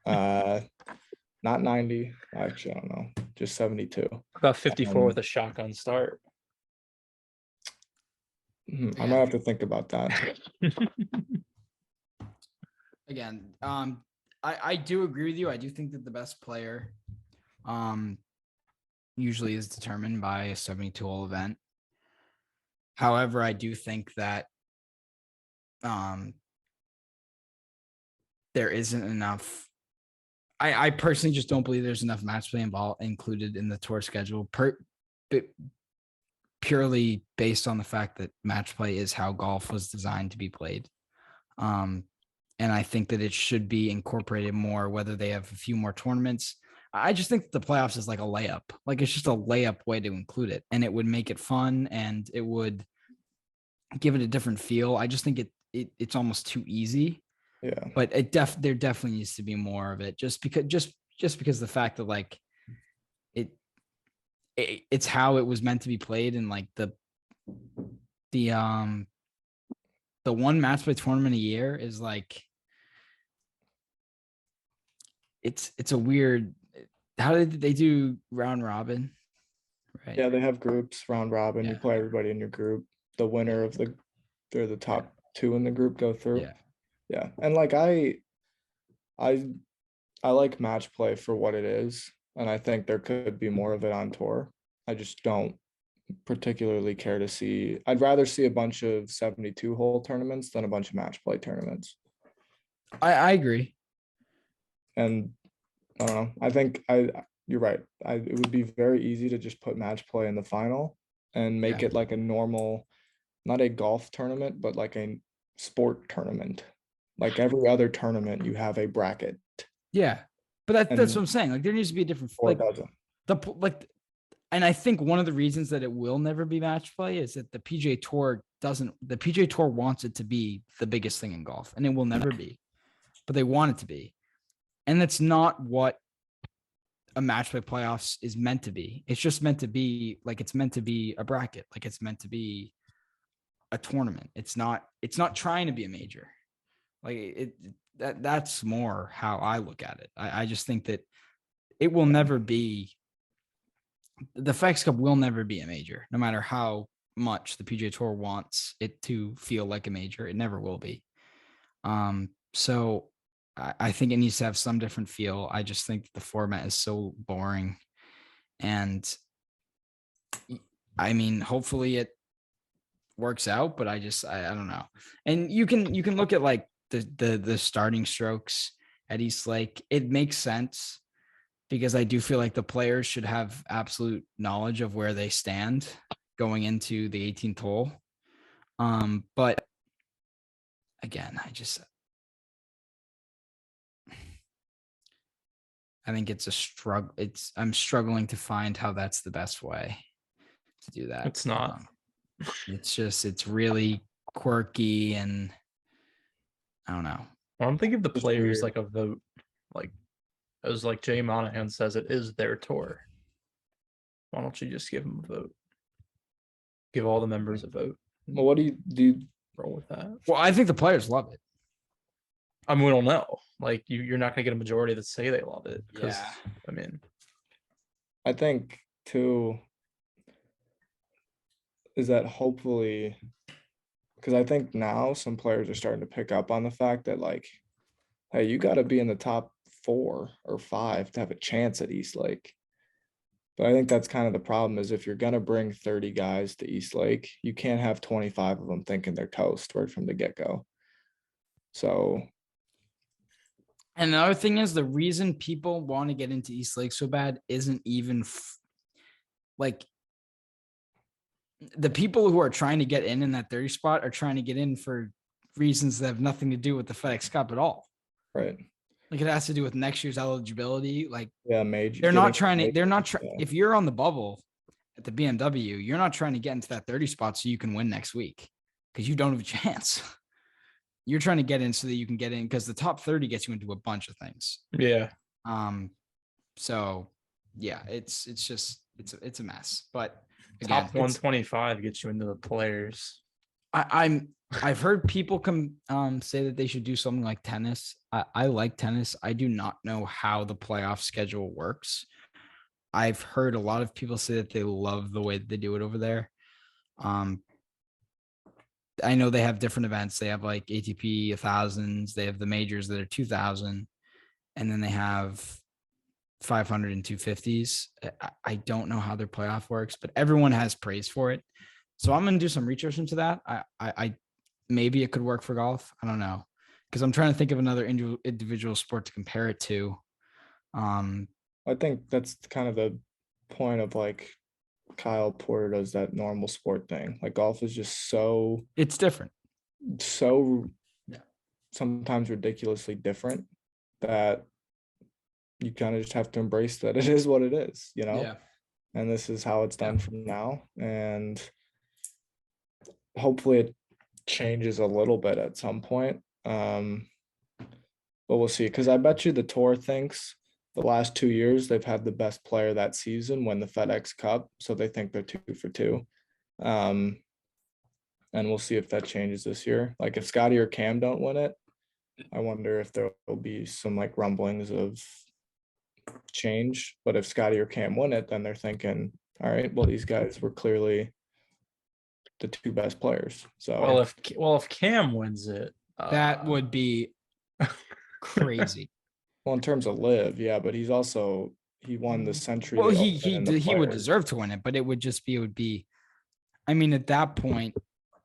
Not 90. Actually, I don't know. Just 72. About 54 with a shotgun start. I might have to think about that. Again, I do agree with you. I do think that the best player usually is determined by a 72 hole event. However, I do think that there isn't enough. I personally just don't believe there's enough match play included in the tour schedule, purely based on the fact that match play is how golf was designed to be played. And I think that it should be incorporated more, whether they have a few more tournaments. I just think the playoffs is like a layup. Like it's just a layup way to include it, and it would make it fun, and it would give it a different feel. I just think it's almost too easy. Yeah. But there definitely needs to be more of it, just because the fact that like it's how it was meant to be played, and like the one match play tournament a year is like it's a weird. How did they do round robin? Right. Yeah, they have groups, round robin. Yeah. You play everybody in your group. The winner of they're the top two in the group go through. Yeah. Yeah. And like I like match play for what it is. And I think there could be more of it on tour. I just don't particularly care to see. I'd rather see a bunch of 72 hole tournaments than a bunch of match play tournaments. I agree. And I don't know. I think you're right. It would be very easy to just put match play in the final and make it like a normal, not a golf tournament, but like a sport tournament. Like every other tournament, you have a bracket. Yeah, but that's what I'm saying. Like there needs to be a different Or like and I think one of the reasons that it will never be match play is that the PGA Tour wants it to be the biggest thing in golf, and it will never be, but they want it to be. And that's not what a match play playoffs is meant to be. It's just meant to be like, it's meant to be a bracket. Like it's meant to be a tournament. It's not trying to be a major. Like that's more how I look at it. I just think that it will never be, the FedEx Cup will never be a major, no matter how much the PGA Tour wants it to feel like a major. It never will be. So I think it needs to have some different feel. I just think the format is so boring. And I mean, hopefully it works out, but I don't know. And you can look at like the starting strokes at East Lake. It makes sense because I do feel like the players should have absolute knowledge of where they stand going into the 18th hole. But again, I think it's a struggle. I'm struggling to find how that's the best way to do that. It's not. It's really quirky, and I don't know. I don't think if the players like a vote, like as like Jay Monahan says, it is their tour. Why don't you just give them a vote? Give all the members a vote. Well, what do you roll with that? Well, I think the players love it. I mean, we don't know. Like you're not gonna get a majority that say they love it. Yeah. I mean, I think too is that hopefully, because I think now some players are starting to pick up on the fact that like, hey, you got to be in the top 4 or 5 to have a chance at East Lake. But I think that's kind of the problem is if you're going to bring 30 guys to East Lake, you can't have 25 of them thinking they're toast right from the get-go. So. And another thing is the reason people want to get into East Lake so bad isn't even like the people who are trying to get in that 30 spot are trying to get in for reasons that have nothing to do with the FedEx Cup at all. Right. Like it has to do with next year's eligibility. Like major. They're not trying. If you're on the bubble at the BMW, you're not trying to get into that 30 spot so you can win next week because you don't have a chance. You're trying to get in so that you can get in because the top 30 gets you into a bunch of things. Yeah. So yeah, it's a mess. But again, top 125 gets you into the players. I've heard people say that they should do something like tennis. I like tennis. I do not know how the playoff schedule works. I've heard a lot of people say that they love the way that they do it over there. I know they have different events. They have like ATP 1000s. They have the majors that are 2000, and then they have 500 and 250s. I don't know how their playoff works, but everyone has praise for it. So I'm going to do some research into that. I maybe it could work for golf. I don't know. Because I'm trying to think of another individual sport to compare it to. I think that's kind of the point of like Kyle Porter does that normal sport thing. Like golf is just so. It's different. So sometimes ridiculously different that you kind of just have to embrace that it is what it is, Yeah. and this is how it's done from now. And hopefully it changes a little bit at some point. But we'll see, because I bet you the tour thinks the last 2 years they've had the best player that season win the FedEx Cup, so they think they're 2 for 2. And we'll see if that changes this year. Like if Scotty or Cam don't win it, I wonder if there will be some like rumblings of change. But if Scotty or Cam win it, then they're thinking, all right, well, these guys were clearly the 2 best players. So if Cam wins it, that would be crazy. Well, in terms of live, yeah, but he won the Century. Well, he would deserve to win it, but it would be. I mean, at that point,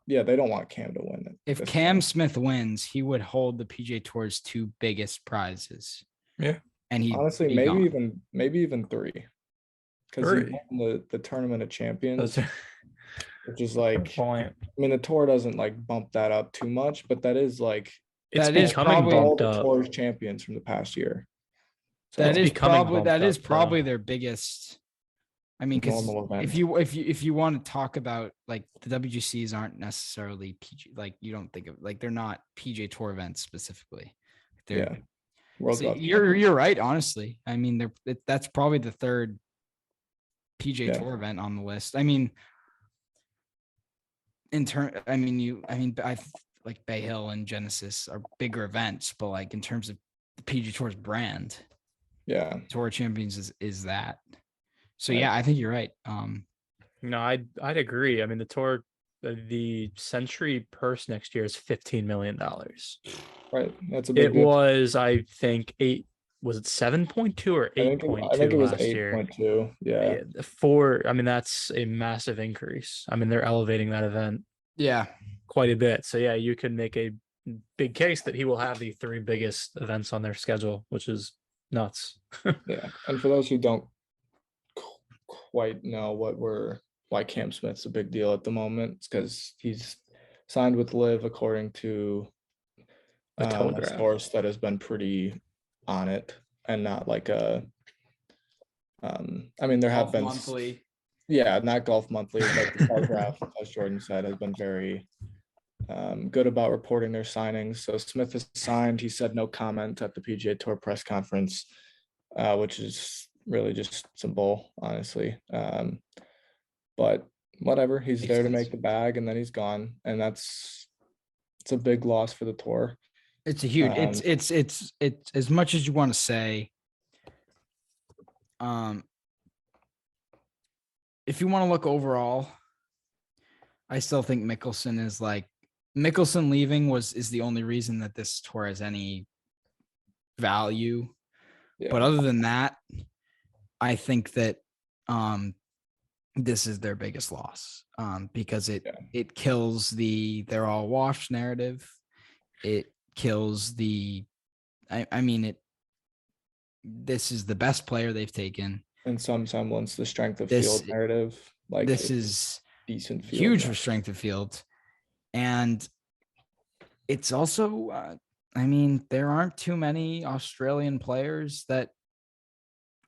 yeah, they don't want Cam to win it. If Cam Smith wins, he would hold the PGA Tour's 2 biggest prizes. Yeah, and he honestly maybe even 3, because he won the Tournament of Champions, which is like, I mean, the tour doesn't like bump that up too much, but that is like. It's becoming bumped up. Tour's champions from the past year. So that is probably their biggest. I mean, because if you want to talk about like the WGCs aren't necessarily PG, like you don't think of like they're not PGA Tour events specifically. World Cup. You're right. Honestly, I mean that's probably the 3rd PGA Tour event on the list. I mean, I like Bay Hill and Genesis are bigger events, but like in terms of the PGA Tour's brand, Tour Champions is that. So yeah, I think you're right. No, I'd agree. I mean, the tour, the Century purse next year is $15 million. Right, that's a big. It was, I think, 7.2 or 8.2? I think it was 8.2. Yeah. I mean, that's a massive increase. I mean, they're elevating that event. Yeah. Quite a bit. So yeah, you can make a big case that he will have the 3 biggest events on their schedule, which is nuts. Yeah. And for those who don't quite know why Cam Smith's a big deal at the moment, it's because he's signed with Live according to a source that has been pretty on it, and not like a I mean, there have been monthly. Yeah, not Golf Monthly, but the Telegraph, as Jordan said, has been very good about reporting their signings. So Smith is signed. He said no comment at the PGA Tour press conference, which is really just some bull, honestly. But whatever, he's there to make the bag, and then he's gone, and it's a big loss for the tour. It's a huge. It's as much as you want to say. If you want to look overall, I still think Mickelson leaving is the only reason that this tour has any value. Yeah. But other than that, I think that this is their biggest loss because it kills the they're all washed narrative. It kills this is the best player they've taken. In some semblance, the strength of field narrative. Like this is decent field, huge for strength of field. And it's also, there aren't too many Australian players that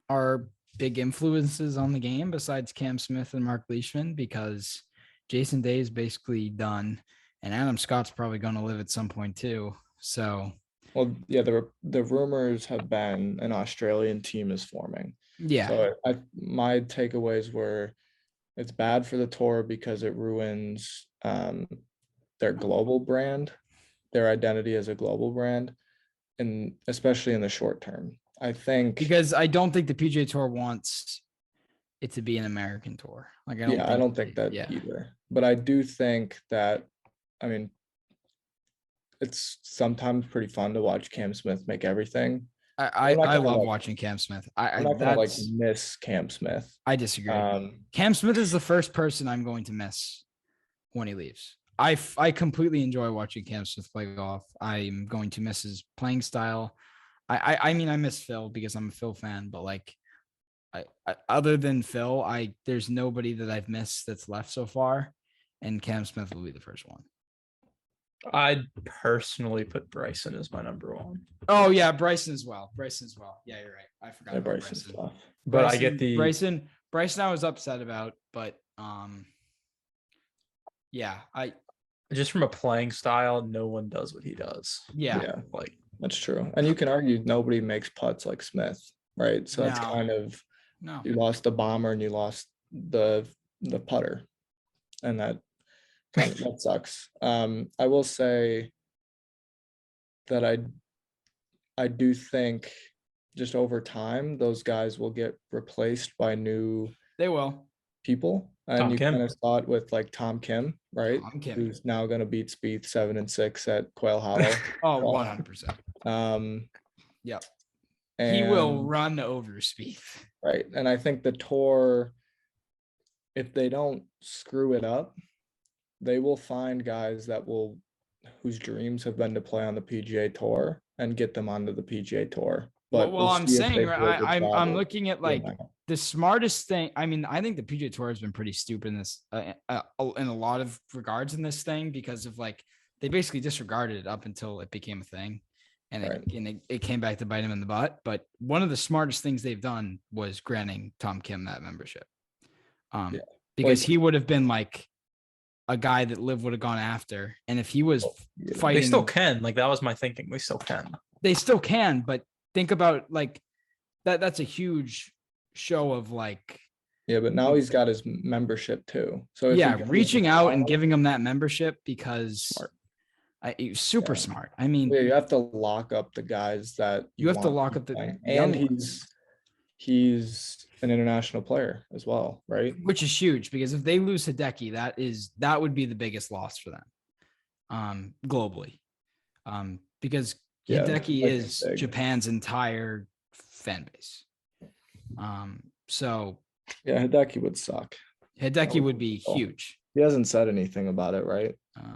are big influences on the game besides Cam Smith and Mark Leishman, because Jason Day is basically done, and Adam Scott's probably going to live at some point too. So, well, yeah, the rumors have been an Australian team is forming. Yeah. So my takeaways were it's bad for the tour because it ruins their global brand, their identity as a global brand, and especially in the short term. I think because I don't think the PGA Tour wants it to be an American tour. Like I don't think that either. But I do think that it's sometimes pretty fun to watch Cam Smith make everything. I love watching Cam Smith. I'm not gonna miss Cam Smith. I disagree. Cam Smith is the first person I'm going to miss when he leaves. I completely enjoy watching Cam Smith play golf. I'm going to miss his playing style. I miss Phil because I'm a Phil fan, but I other than Phil, there's nobody that I've missed that's left so far, and Cam Smith will be the first one. I'd personally put Bryson as my number one. Oh yeah, Bryson as well. Yeah, you're right. I forgot Yeah, about Bryson's Bryson. tough. But I get the Bryson I was upset about, but yeah, just from a playing style, no one does what he does. yeah. Like That's true. And you can argue nobody makes putts like Smith, right? So that's No. kind of No. you lost the bomber and you lost the putter. And that sucks. I will say that I do think just over time those guys will get replaced by new They will. people. And Tom you Kim. kind of saw it with like Tom Kim, right? Tom Kim. Who's now going to beat Spieth 7-6 at Quail Hollow. Oh, 100%. Yeah. He will run over Spieth. Right. And I think the tour, if they don't screw it up, they will find guys whose dreams have been to play on the PGA Tour and get them onto the PGA Tour. But well, I'm saying I'm looking at like the smartest thing. I mean, I think the PGA Tour has been pretty stupid in this in a lot of regards in this thing because of like they basically disregarded it up until it became a thing, and it came back to bite him in the butt. But one of the smartest things they've done was granting Tom Kim that membership, because he would have been like a guy that Liv would have gone after, and if he was fighting, they still can. Like that was my thinking. They still can. They still can, but think about like that. That's a huge show of like. Yeah, but now he's got his membership too. So reaching out and giving him that membership because super smart. I mean, you have to lock up the guys that you have to lock up the and he's an international player as well, right? Which is huge because if they lose Hideki, that would be the biggest loss for them, globally, because Hideki is Japan's entire fan base. So yeah, Hideki would suck. Hideki would be huge. He hasn't said anything about it, right?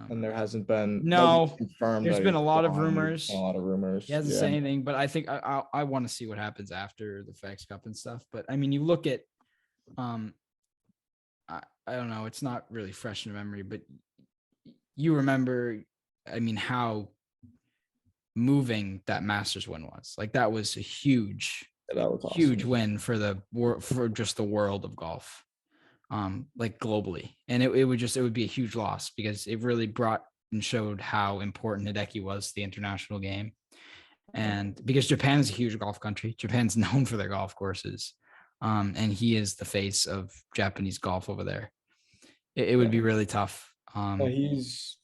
And there hasn't been confirmed. There's been a lot of rumors. He hasn't said anything, but I think I want to see what happens after the FedEx Cup and stuff. But I mean, you look at, I don't know, it's not really fresh in memory, but you remember, I mean, how moving that Masters win was. Like that was a huge win for just the world of golf, like globally. And it would be a huge loss because it really brought and showed how important Hideki was to the international game. And because Japan is a huge golf country, Japan's known for their golf courses. And he is the face of Japanese golf over there. It would be really tough. He's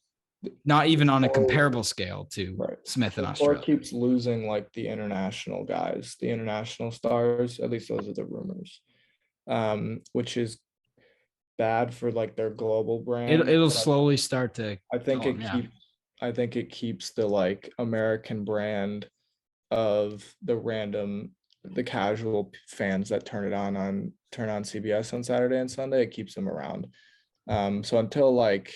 not even on a comparable scale to Smith in Australia. Keeps losing like the international guys, the international stars. At least those are the rumors, which is bad for like their global brand. It'll slowly start to. I think it keeps the like American brand of the casual fans that turn on CBS on Saturday and Sunday. It keeps them around. So until like,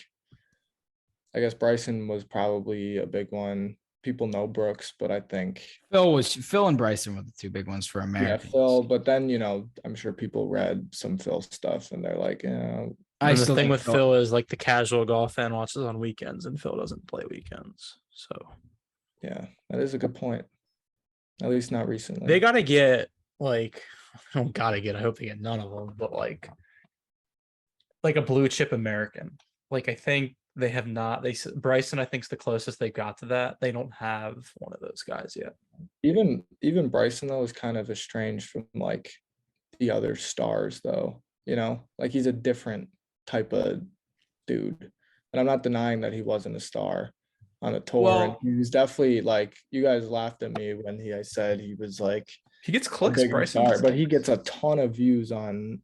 I guess Bryson was probably a big one. People know Brooks, but I think Phil and Bryson were the two big ones for Americans. Yeah, Phil, but then I'm sure people read some Phil stuff and they're like, the thing with Phil is like the casual golf fan watches on weekends and Phil doesn't play weekends. So yeah, that is a good point. At least not recently. They gotta get I hope they get none of them, but like a blue chip American. Like I think they have not. Bryson, I think, is the closest they got to that. They don't have one of those guys yet. Even Bryson though is kind of estranged from like the other stars though. Like he's a different type of dude. And I'm not denying that he wasn't a star on the tour. And he was definitely like, you guys laughed at me when I said he was like. He gets clicks, Bryson, but he gets a ton of views on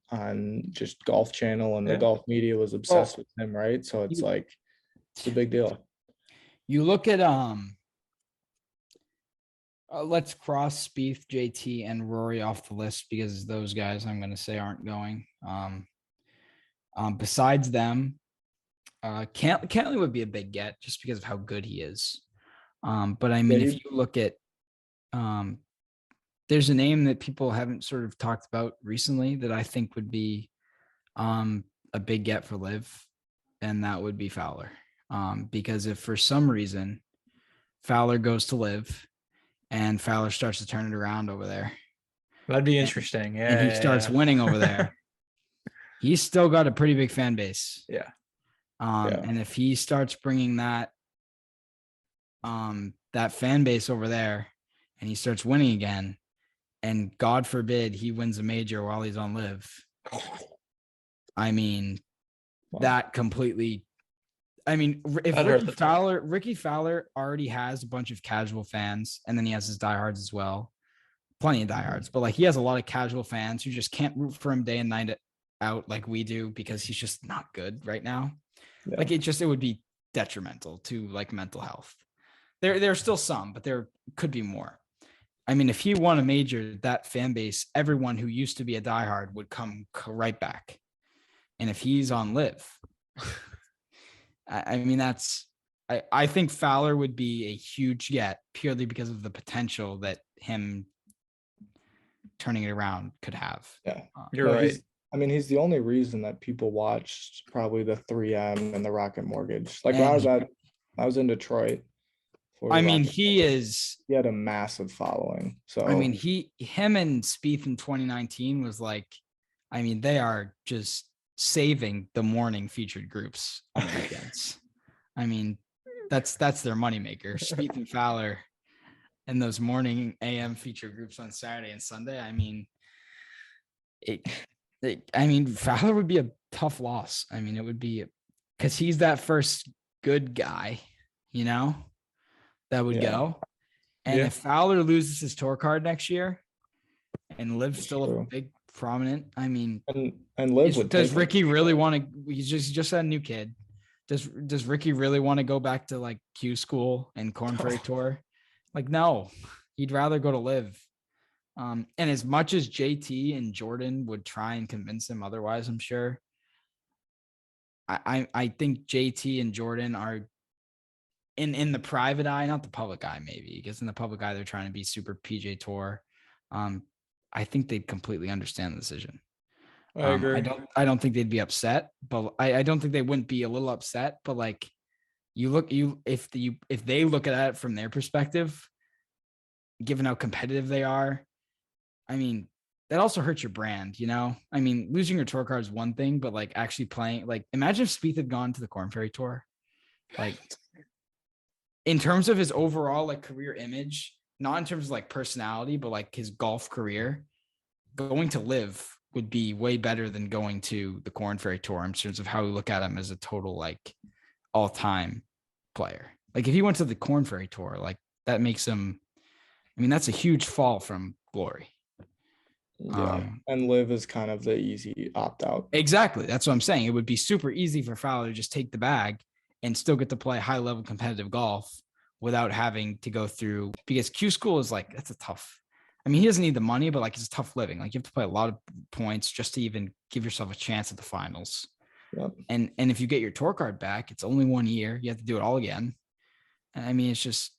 just Golf Channel, and the golf media was obsessed with him, right? So it's it's a big deal. You look at let's cross Spieth, JT, and Rory off the list because those guys I'm going to say aren't going. Besides them, Cantley would be a big get just because of how good he is. But I mean, if you look at there's a name that people haven't sort of talked about recently that I think would be a big get for Liv, and that would be Fowler. Because if for some reason Fowler goes to Liv and Fowler starts to turn it around over there. That'd be interesting. Yeah. And he starts winning over there. He's still got a pretty big fan base. Yeah. And if he starts bringing that fan base over there and he starts winning again, and God forbid he wins a major while he's on live, I mean, that completely, I mean, if Ricky Fowler already has a bunch of casual fans, and then he has his diehards as well, plenty of diehards, but like he has a lot of casual fans who just can't root for him day and night out like we do because he's just not good right now. Yeah. Like it would be detrimental to like mental health. There's still some, but there could be more. I mean, if he won a major, that fan base, everyone who used to be a diehard would come right back. And if he's on live, I mean, I think Fowler would be a huge get purely because of the potential that him turning it around could have. Yeah, you're right. He's the only reason that people watched probably the 3M and the Rocket Mortgage. Like when I was in Detroit. I mean, he had a massive following. So I mean, him and Spieth in 2019 was like, I mean, they are just saving the morning featured groups on the weekends. I mean, that's their moneymaker. Spieth and Fowler and those morning AM feature groups on Saturday and Sunday. I mean, Fowler would be a tough loss. I mean, it would be because he's that first good guy, you know, that would go. And if Fowler loses his tour card next year and Liv's still a big prominent, I mean, and Liv does Ricky really want to? He's just a new kid. Does Ricky really want to go back to like Q school and Corn Ferry Tour? Like, no, he'd rather go to Liv. And as much as JT and Jordan would try and convince him otherwise, I'm sure. I think JT and Jordan are in the private eye, not the public eye, maybe, because in the public eye they're trying to be super PJ Tour. I think they'd completely understand the decision. I agree. I don't think they'd be upset, but I don't think they wouldn't be a little upset. But like, if they look at it from their perspective, given how competitive they are, I mean, that also hurts your brand, you know? I mean, losing your tour card is one thing, but like actually playing, like imagine if Spieth had gone to the Corn Ferry Tour, like in terms of his overall like career image, not in terms of like personality, but like his golf career, going to Live would be way better than going to the Corn Ferry Tour in terms of how we look at him as a total like all-time player. Like if he went to the Corn Ferry Tour, like that makes him, I mean, that's a huge fall from glory. Yeah, and Live is kind of the easy opt-out. Exactly. That's what I'm saying. It would be super easy for Fowler to just take the bag and still get to play high-level competitive golf without having to go through, because Q school is like, that's a tough, I mean, he doesn't need the money, but like it's a tough living. Like you have to play a lot of points just to even give yourself a chance at the finals. Yep. And if you get your tour card back, it's only 1 year. You have to do it all again. And I mean, it's just,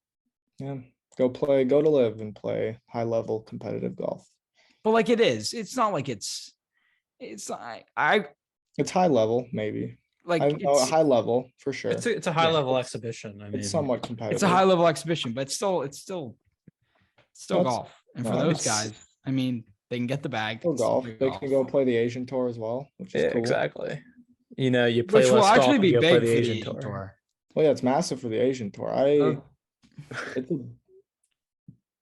go to Live and play high-level competitive golf. But like it's not like it's it's high level, maybe. Like a high level for sure. It's a high level exhibition. I mean, it's somewhat competitive. It's a high level exhibition, but it's still golf. And for those guys, I mean, they can get the bag. Golf. They can go play the Asian Tour as well, which is cool. Exactly. You know, you play which less will actually golf, be you big play for the the Asian Tour. Well, yeah, it's massive for the Asian Tour.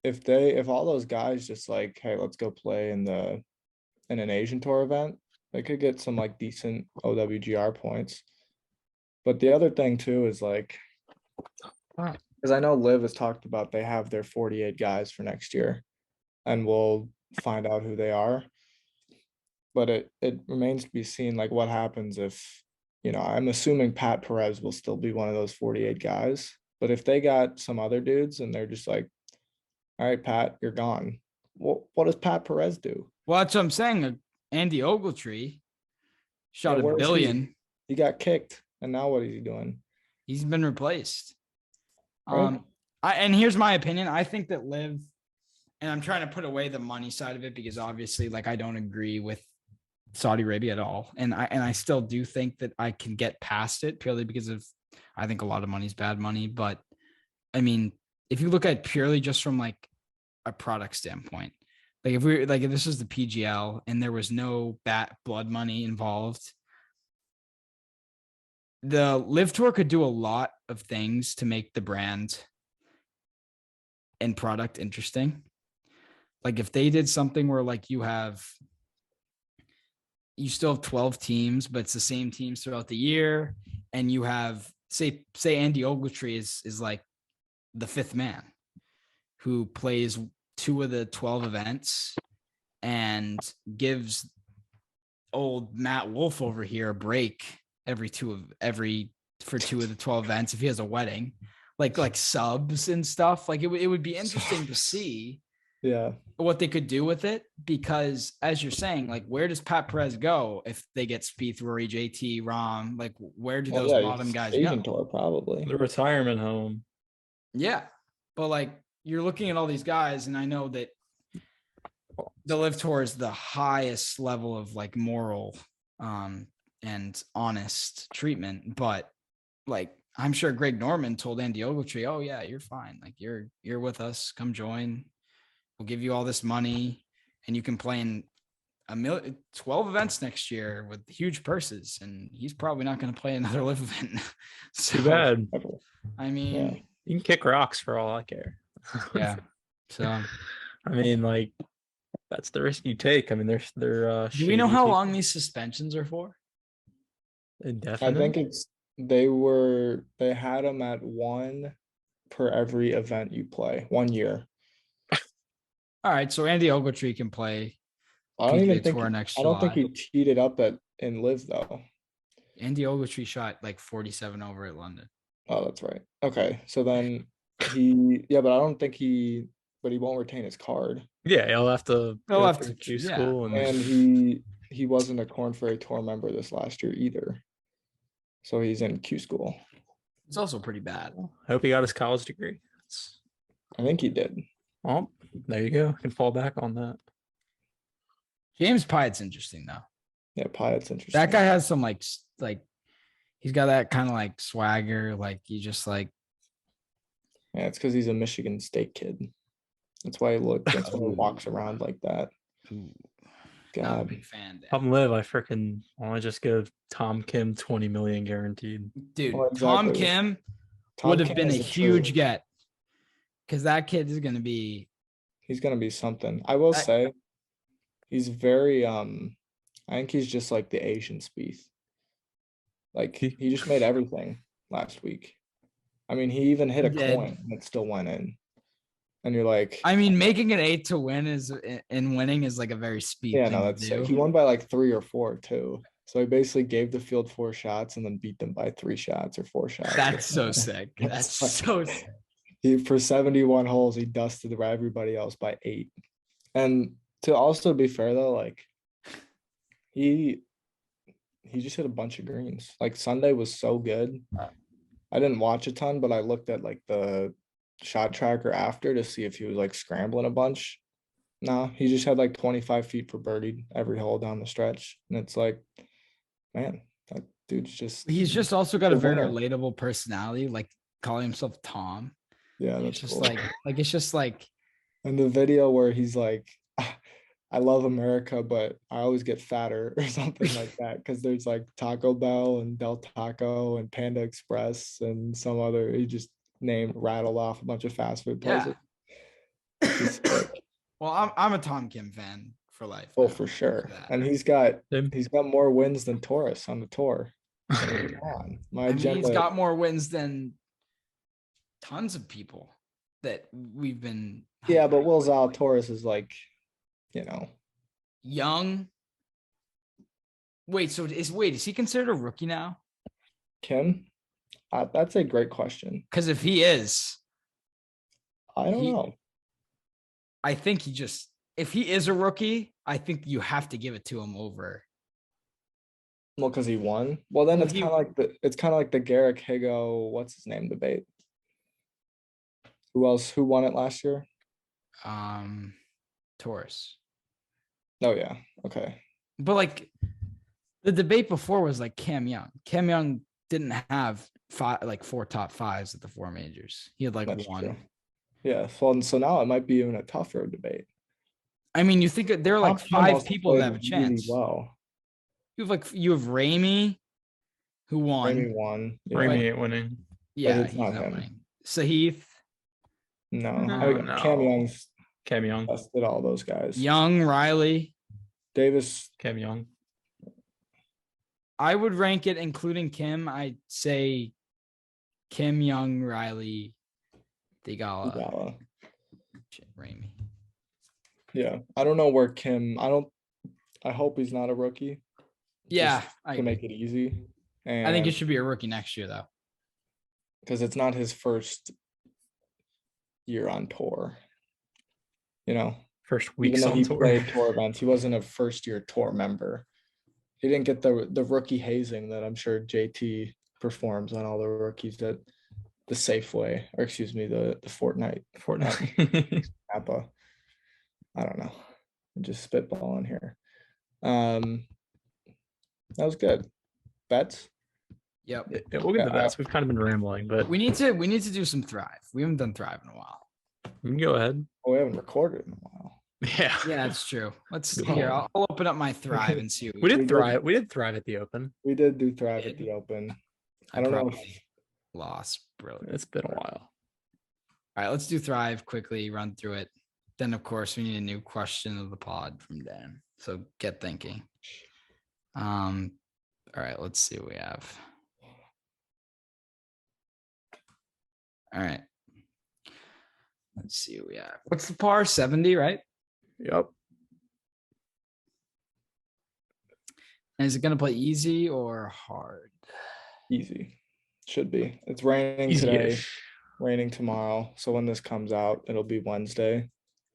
If all those guys just like, hey, let's go play in an Asian Tour event, they could get some like decent OWGR points. But the other thing too is like, because I know Liv has talked about they have their 48 guys for next year, and we'll find out who they are. But it remains to be seen like what happens if, you know, I'm assuming Pat Perez will still be one of those 48 guys. But if they got some other dudes and they're just like, all right, Pat, you're gone. What does Pat Perez do? Well, that's what I'm saying. Andy Ogletree shot $1 billion. He got kicked, and now what is he doing? He's been replaced. Right. And here's my opinion. I think that Liv, and I'm trying to put away the money side of it because obviously, like, I don't agree with Saudi Arabia at all, and I still do think that I can get past it purely because of, I think a lot of money is bad money. But I mean, if you look at purely just from like a product standpoint. Like if this was the PGL and there was no blood money involved, the Live Tour could do a lot of things to make the brand and product interesting. Like if they did something where like you still have 12 teams, but it's the same teams throughout the year. And you have say Andy Ogletree is like the fifth man who plays 2 of the 12 events and gives old Matt Wolf over here a break for 2 of the 12 events. If he has a wedding, like subs and stuff, like it would be interesting to see what they could do with it, because as you're saying, like where does Pat Perez go if they get Spieth, Rory, JT, Rahm? Like where do those bottom guys go? Tour, probably the retirement home. Yeah, but like you're looking at all these guys, and I know that the Live Tour is the highest level of like moral and honest treatment, but like I'm sure Greg Norman told Andy Ogletree, "Oh yeah, you're fine. Like you're with us. Come join. We'll give you all this money, and you can play in 12 events next year with huge purses." And he's probably not going to play another Live event. Too bad. I mean, you can kick rocks for all I care. Yeah. So, I mean, like that's the risk you take. I mean, they're. Do we know how long these suspensions are for? Indefinite. I think they had them at 1 per every event you play, 1 year. All right, so Andy Ogletree can play. I don't think July. he teed it up in Live though. Andy Ogletree shot like 47 over at London. Oh, that's right. Okay, so then but I don't think he won't retain his card. Yeah, he'll have to Q school, and he wasn't a Corn Ferry Tour member this last year either, so he's in Q school. It's also pretty bad. I hope he got his college degree. I think he did. Oh, there you go. Can fall back on that. James Pyatt's interesting though. Yeah, Pyatt's interesting. That guy has some like he's got that kind of like swagger. Like you just like. Yeah, it's because he's a Michigan State kid. That's why that's why he walks around like that. Ooh. God. Not a big fan. Come Live. I freaking want to just give Tom Kim 20 million guaranteed. Dude, Well, exactly. Tom Kim would have been a huge get, because that kid is going to be. He's going to be something. I will say, he's very. I think he's just like the Asian Spieth. Like he just made everything last week. I mean, he even hit a coin and it still went in. And you're like, I mean, making an 8 to win winning is like a very Spieth. Yeah, no, that's it. He won by like 3 or 4 too. So he basically gave the field 4 shots and then beat them by 3 shots or 4 shots. That's so sick. That's so sick. For 71 holes, he dusted everybody else by 8. And to also be fair though, like he just hit a bunch of greens. Like Sunday was so good. I didn't watch a ton, but I looked at like the shot tracker after to see if he was like scrambling a bunch. No, he just had like 25 feet for birdie every hole down the stretch. And it's like, man, that dude's just. He's just also got a very relatable personality, like calling himself Tom. Yeah, that's it's just cool. like it's just like. And the video where he's like, I love America, but I always get fatter or something like that, because there's like Taco Bell and Del Taco and Panda Express and some other. He just rattled off a bunch of fast food places. Yeah. Well, I'm a Tom Kim fan for life. Oh, for sure. And he's got more wins than Torres on the tour. He's got more wins than tons of people that we've been. Yeah, but Will Zalatoris is like, young. Wait, is he considered a rookie now? Kim? That's a great question. Because if he is, I don't know. I think if he is a rookie, I think you have to give it to him over. Well, because he won. Well, then it's kind of like the Garrick Higo, what's his name debate. Who won it last year? Torres. Oh yeah. Okay. But like the debate before was like Cam Young. Cam Young didn't have 4 top 5s at the 4 majors. He had like 1. True. Yeah. So now it might be even a tougher debate. I mean, you think there are like Tom 5 also people that played have a really chance. well. You have Ramey, who won. Ramey won. Yeah. Ramey ain't winning. Yeah, it's he's not not him. winning. Sahith, No. No. Cam Young's Cam Young. bested all those guys. Young, Riley. Davis. Cam Young. I would rank it including Kim. I'd say Kim, Young, Riley, Thigala, Ramey. Yeah. I don't know where Kim. I hope he's not a rookie. Yeah, Just to make it easy. And I think it should be a rookie next year, though. because it's not his first year on tour. You know, First weeks even though on he tour. played tour events, he wasn't a first year tour member. He didn't get the rookie hazing that I'm sure JT performs on all the rookies at the Safeway, or excuse me, the Fortnite. Napa. I don't know. I'm just spitballing here. That was good. Bets? Yep. Yeah, we'll get to that. We've kind of been rambling, but We need to do some Thrive. We haven't done Thrive in a while. you can go ahead. Oh, we haven't recorded in a while. Yeah. Yeah, that's true. Let's here. I'll open up my Thrive and see. What We did did. thrive. We did thrive at the Open. We did do Thrive at the Open. I don't know if lost. Brilliant. It's been a while. All right, let's do Thrive quickly, run through it. Then, of course, we need a new question of the pod from Dan. So get thinking. All right, let's see what we have. All right. Let's see what we have. What's the par? 70, right? Yep. And is it going to play easy or hard? easy. Should be. It's raining today, raining tomorrow. So when this comes out, it'll be Wednesday.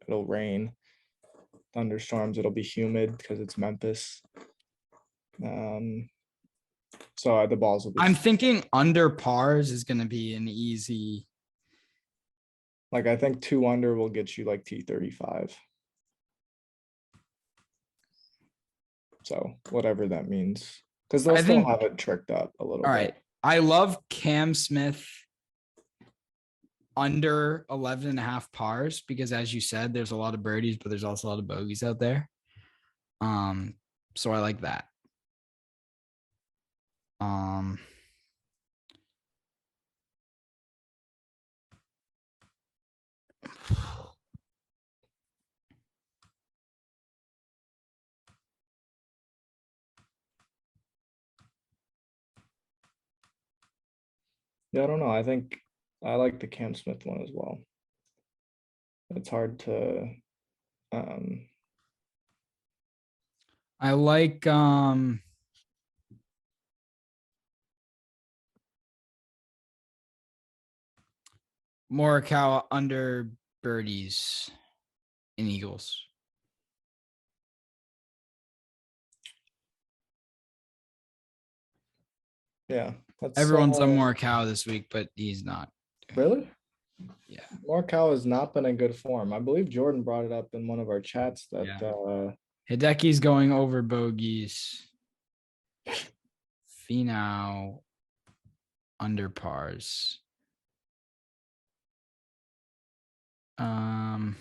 It'll rain. Thunderstorms. It'll be humid because it's Memphis. So the balls will be. I'm thinking under pars is going to be an easy. Like I think 2 under will get you like T35. So whatever that means, because they'll still have it tricked up a little bit. All right. I love Cam Smith under 11.5 pars because, as you said, there's a lot of birdies, but there's also a lot of bogeys out there. So I like that. Yeah, I don't know. I think I like the Cam Smith one as well. It's hard to I like Morikawa under birdies in Eagles. yeah. Everyone's on Morikawa this week, but he's not. Really? Yeah. Morikawa has not been in good form. I believe Jordan brought it up in one of our chats that Hideki's going over bogeys. Finau under pars. All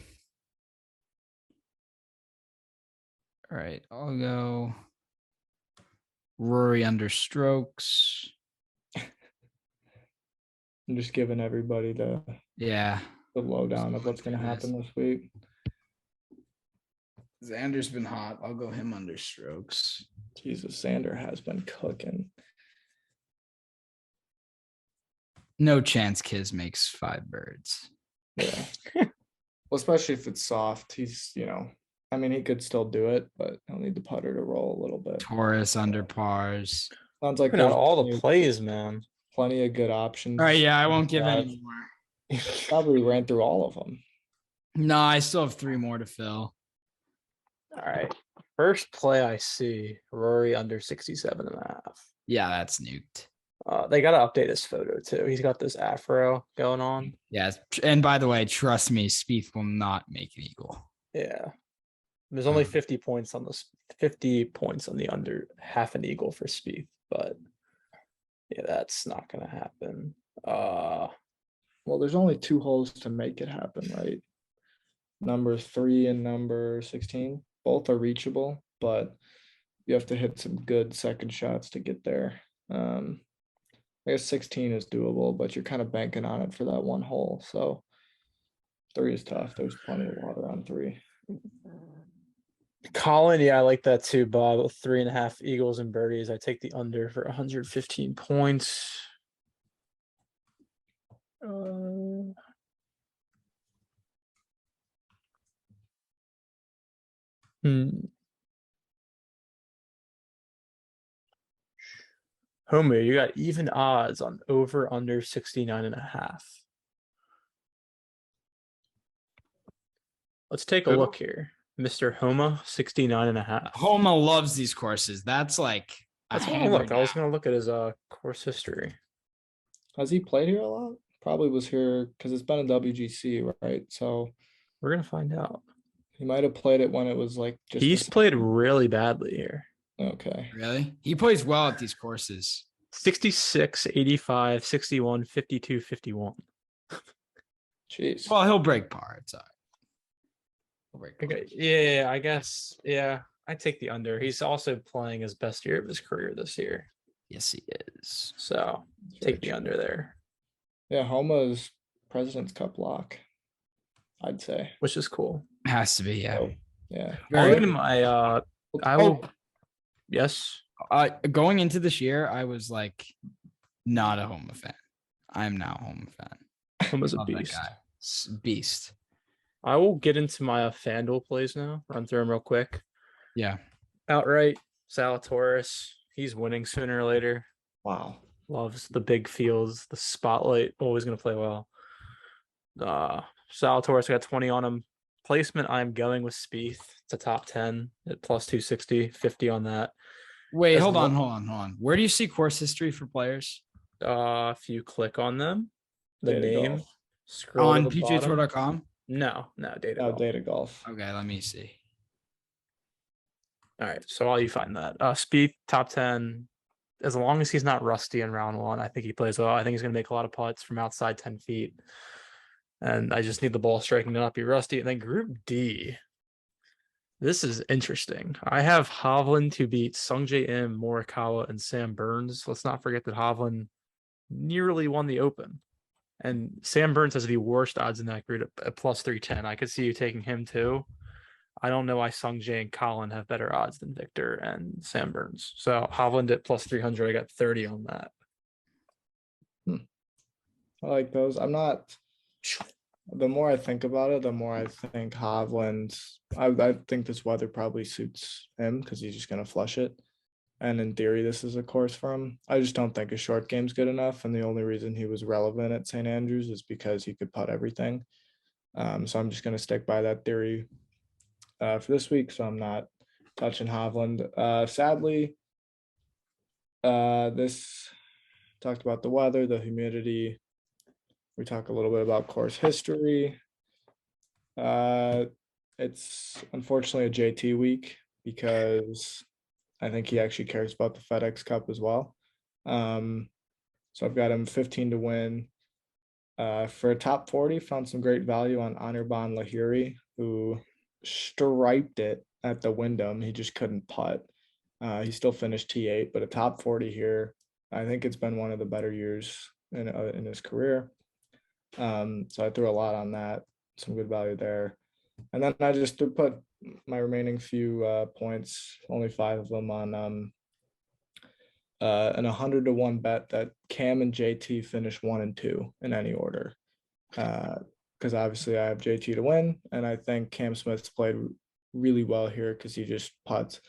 right, I'll go Rory under strokes. I'm just giving everybody the lowdown of what's going to happen this week. Xander's been hot. I'll go him under strokes. Jesus, Xander has been cooking. No chance Kiz makes 5 birds. Yeah. Well, especially if it's soft. He's, I mean, he could still do it, but he'll need the putter to roll a little bit. Taurus under pars. Sounds like there's all the plays, man. Plenty of good options. All right, yeah, I won't give any more. Probably ran through all of them. No, I still have 3 more to fill. All right. First play I see, Rory under 67.5. Yeah, that's nuked. They got to update his photo too. He's got this afro going on. Yeah, and by the way, trust me, Spieth will not make an eagle. Yeah. There's only 50 points on the under half an eagle for Spieth, but yeah, that's not gonna happen. well, there's only 2 holes to make it happen, right? Number 3 and number 16, both are reachable, but you have to hit some good second shots to get there. I guess 16 is doable, but you're kind of banking on it for that 1 hole. So 3 is tough. There's plenty of water on 3. Colin, yeah, I like that too, Bob. 3.5 eagles and birdies. I take the under for 115 points. Homer, you got even odds on over under 69.5. Let's take a look here. Mr. Homa, 69.5. Homa loves these courses. That's like That's what I look. I was gonna look at his course history. Has he played here a lot? Probably was here because it's been a WGC, right? So we're gonna find out. He might have played it when it was like just. He's played really badly here. Okay. Really? He plays well at these courses. 66, 85, 61, 52, 51. Jeez. Well, he'll break par. It's all right. Okay. Yeah, I guess. Yeah, I take the under. He's also playing his best year of his career this year. Yes, he is. So take the under there. Yeah, Homa's President's Cup lock, I'd say. Which is cool. Has to be, yeah. So, yeah. I'll look at my I will. Yes. Going into this year, I was like not a Homa fan. I am now a Homa fan. Homa's a beast. Beast. I will get into my Fanduel plays now. Run through them real quick. Yeah. Outright, Zalatoris. He's winning sooner or later. Wow. Loves the big fields, the spotlight. Always going to play well. Zalatoris got 20 on him. Placement, I'm going with Spieth. It's a top 10 at plus 260, 50 on that. Wait, hold on. Where do you see course history for players? If you click on them, the Data name, golf. scroll on to the bottom. PGAtour.com? No, data Oh, golf. Data Golf. Okay, let me see. All right, so I'll you find that. Spieth, top 10. As long as he's not rusty in round 1, I think he plays well. I think he's going to make a lot of putts from outside 10 feet. And I just need the ball striking to not be rusty. And then Group D. This is interesting. I have Hovland to beat Sungjae Im, Morikawa, and Sam Burns. Let's not forget that Hovland nearly won the Open. And Sam Burns has the worst odds in that group at plus 310. I could see you taking him too. I don't know why Sungjae and Colin have better odds than Victor and Sam Burns. So Hovland at plus 300, I got 30 on that. I like those. I'm not. The more I think about it, the more I think Hovland. I think this weather probably suits him because he's just going to flush it. And in theory, this is a course for him. I just don't think his short game's good enough. And the only reason he was relevant at St. Andrews is because he could putt everything. So I'm just going to stick by that theory for this week. So I'm not touching Hovland. Sadly, this talked about the weather, the humidity. We talk a little bit about course history. It's unfortunately a JT week because I think he actually cares about the FedEx Cup as well. So I've got him 15 to win. For a top 40, found some great value on Anirban Lahiri, who striped it at the Wyndham. He just couldn't putt. He still finished T8, but a top 40 here. I think it's been one of the better years in his career. So I threw a lot on that, some good value there. And then I just put my remaining few points, only 5 of them, on an 100 to 1 bet that Cam and JT finish 1 and 2 in any order. Because obviously I have JT to win, and I think Cam Smith's played really well here because he just putts.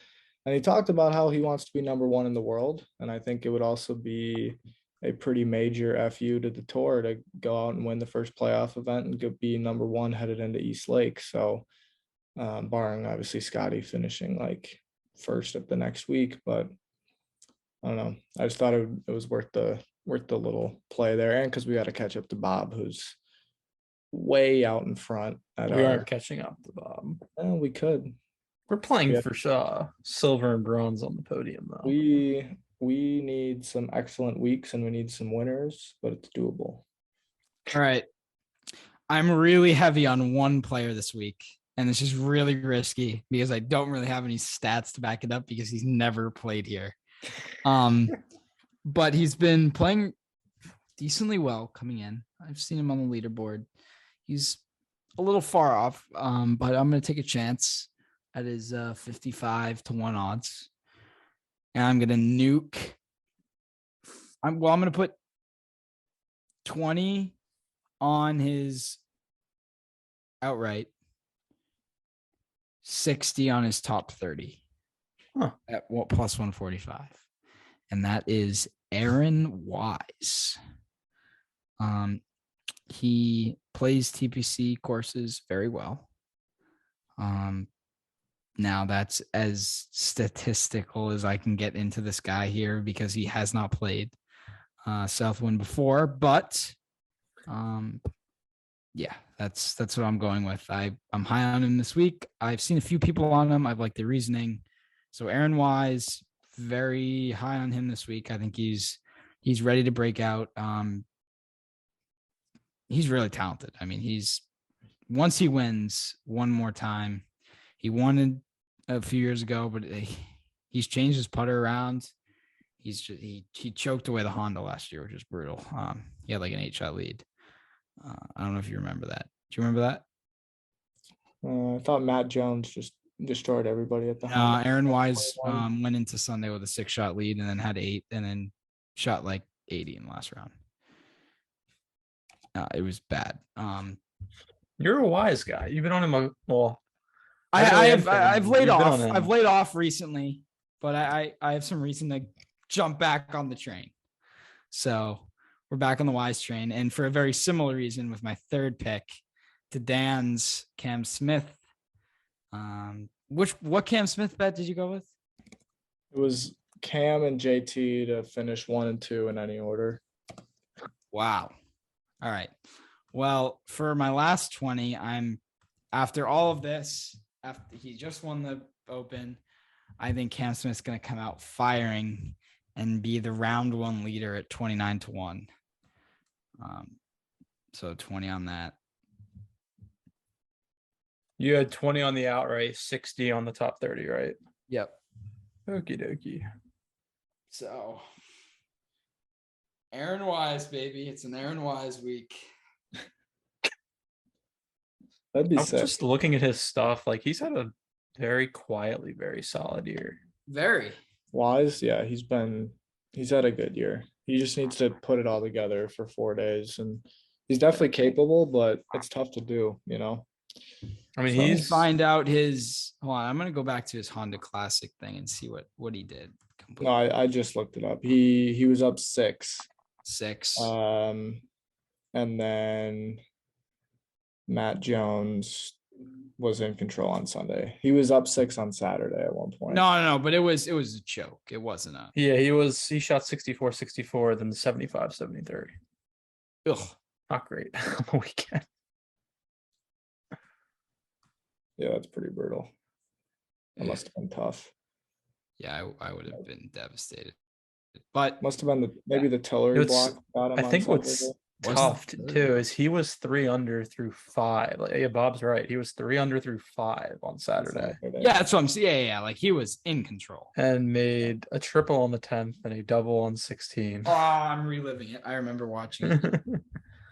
And he talked about how he wants to be number 1 in the world, and I think it would also be a pretty major FU to the tour to go out and win the first playoff event and go be number 1 headed into East Lake. So barring obviously Scotty finishing like first of the next week, but I don't know. I just thought it was worth the little play there, and because we got to catch up to Bob, who's way out in front. We aren't catching up to Bob. Well, we could. We're playing for silver and bronze on the podium, though. We need some excellent weeks and we need some winners, but it's doable. All right. I'm really heavy on one player this week, and this is really risky because I don't really have any stats to back it up because he's never played here. But he's been playing decently well coming in. I've seen him on the leaderboard. He's a little far off, but I'm going to take a chance at his 55-1 odds. And I'm going to nuke. I'm going to put 20 on his outright, 60 on his top 30 at plus 145. And that is Aaron Wise. He plays TPC courses very well. Now that's as statistical as I can get into this guy here because he has not played Southwind before, but yeah, that's what I'm going with. I'm high on him this week. I've seen a few people on him. I've liked the reasoning. So Aaron Wise, very high on him this week. I think he's ready to break out. He's really talented. I mean, once he wins one more time, he won a few years ago, but he's changed his putter around. He choked away the Honda last year, which is brutal. He had like an 8-shot lead. I don't know if you remember that. Do you remember that? I thought Matt Jones just destroyed everybody at the Honda. Aaron Wise went into Sunday with a 6-shot lead and then had 8 and then shot like 80 in the last round. It was bad. You're a Wise guy. You've been on him I've laid off. I've laid off recently, but I have some reason to jump back on the train. So we're back on the Wise train, and for a very similar reason with my third pick to Dan's Cam Smith. What Cam Smith bet did you go with? It was Cam and JT to finish 1 and 2 in any order. Wow. All right. Well, for my last 20, after all of this, after he just won the Open, I think Cam Smith's going to come out firing and be the round 1 leader at 29-1. So 20 on that. You had 20 on the outright, 60 on the top 30, right? Yep. Okie dokie. So Aaron Wise, baby. It's an Aaron Wise week. That'd be I'm sick. just looking at his stuff. Like, he's had a very quietly, very solid year. Very. Wise, yeah, he's had a good year. He just needs to put it all together for 4 days, and he's definitely capable, but it's tough to do, you know. I mean, he's find out his. Hold on, I'm gonna go back to his Honda Classic thing and see what he did. No, I just looked it up. He was up 6. And then Matt Jones was in control on Sunday. He was up 6 on Saturday at one point. No, but it was a choke. It wasn't a. Yeah, he shot 64-64, then the 75-73. Ugh, not great on the weekend. Yeah, that's pretty brutal. It must have been tough. Yeah, I would have been devastated. But must have been maybe the Tillery block got him. I think what's tough too is he was 3 under through 5. Like, yeah, Bob's right. He was 3 under through 5 on Saturday. Yeah, that's what I'm saying. Yeah. Like, he was in control and made a triple on the 10th and a double on 16. Oh, I'm reliving it. I remember watching it.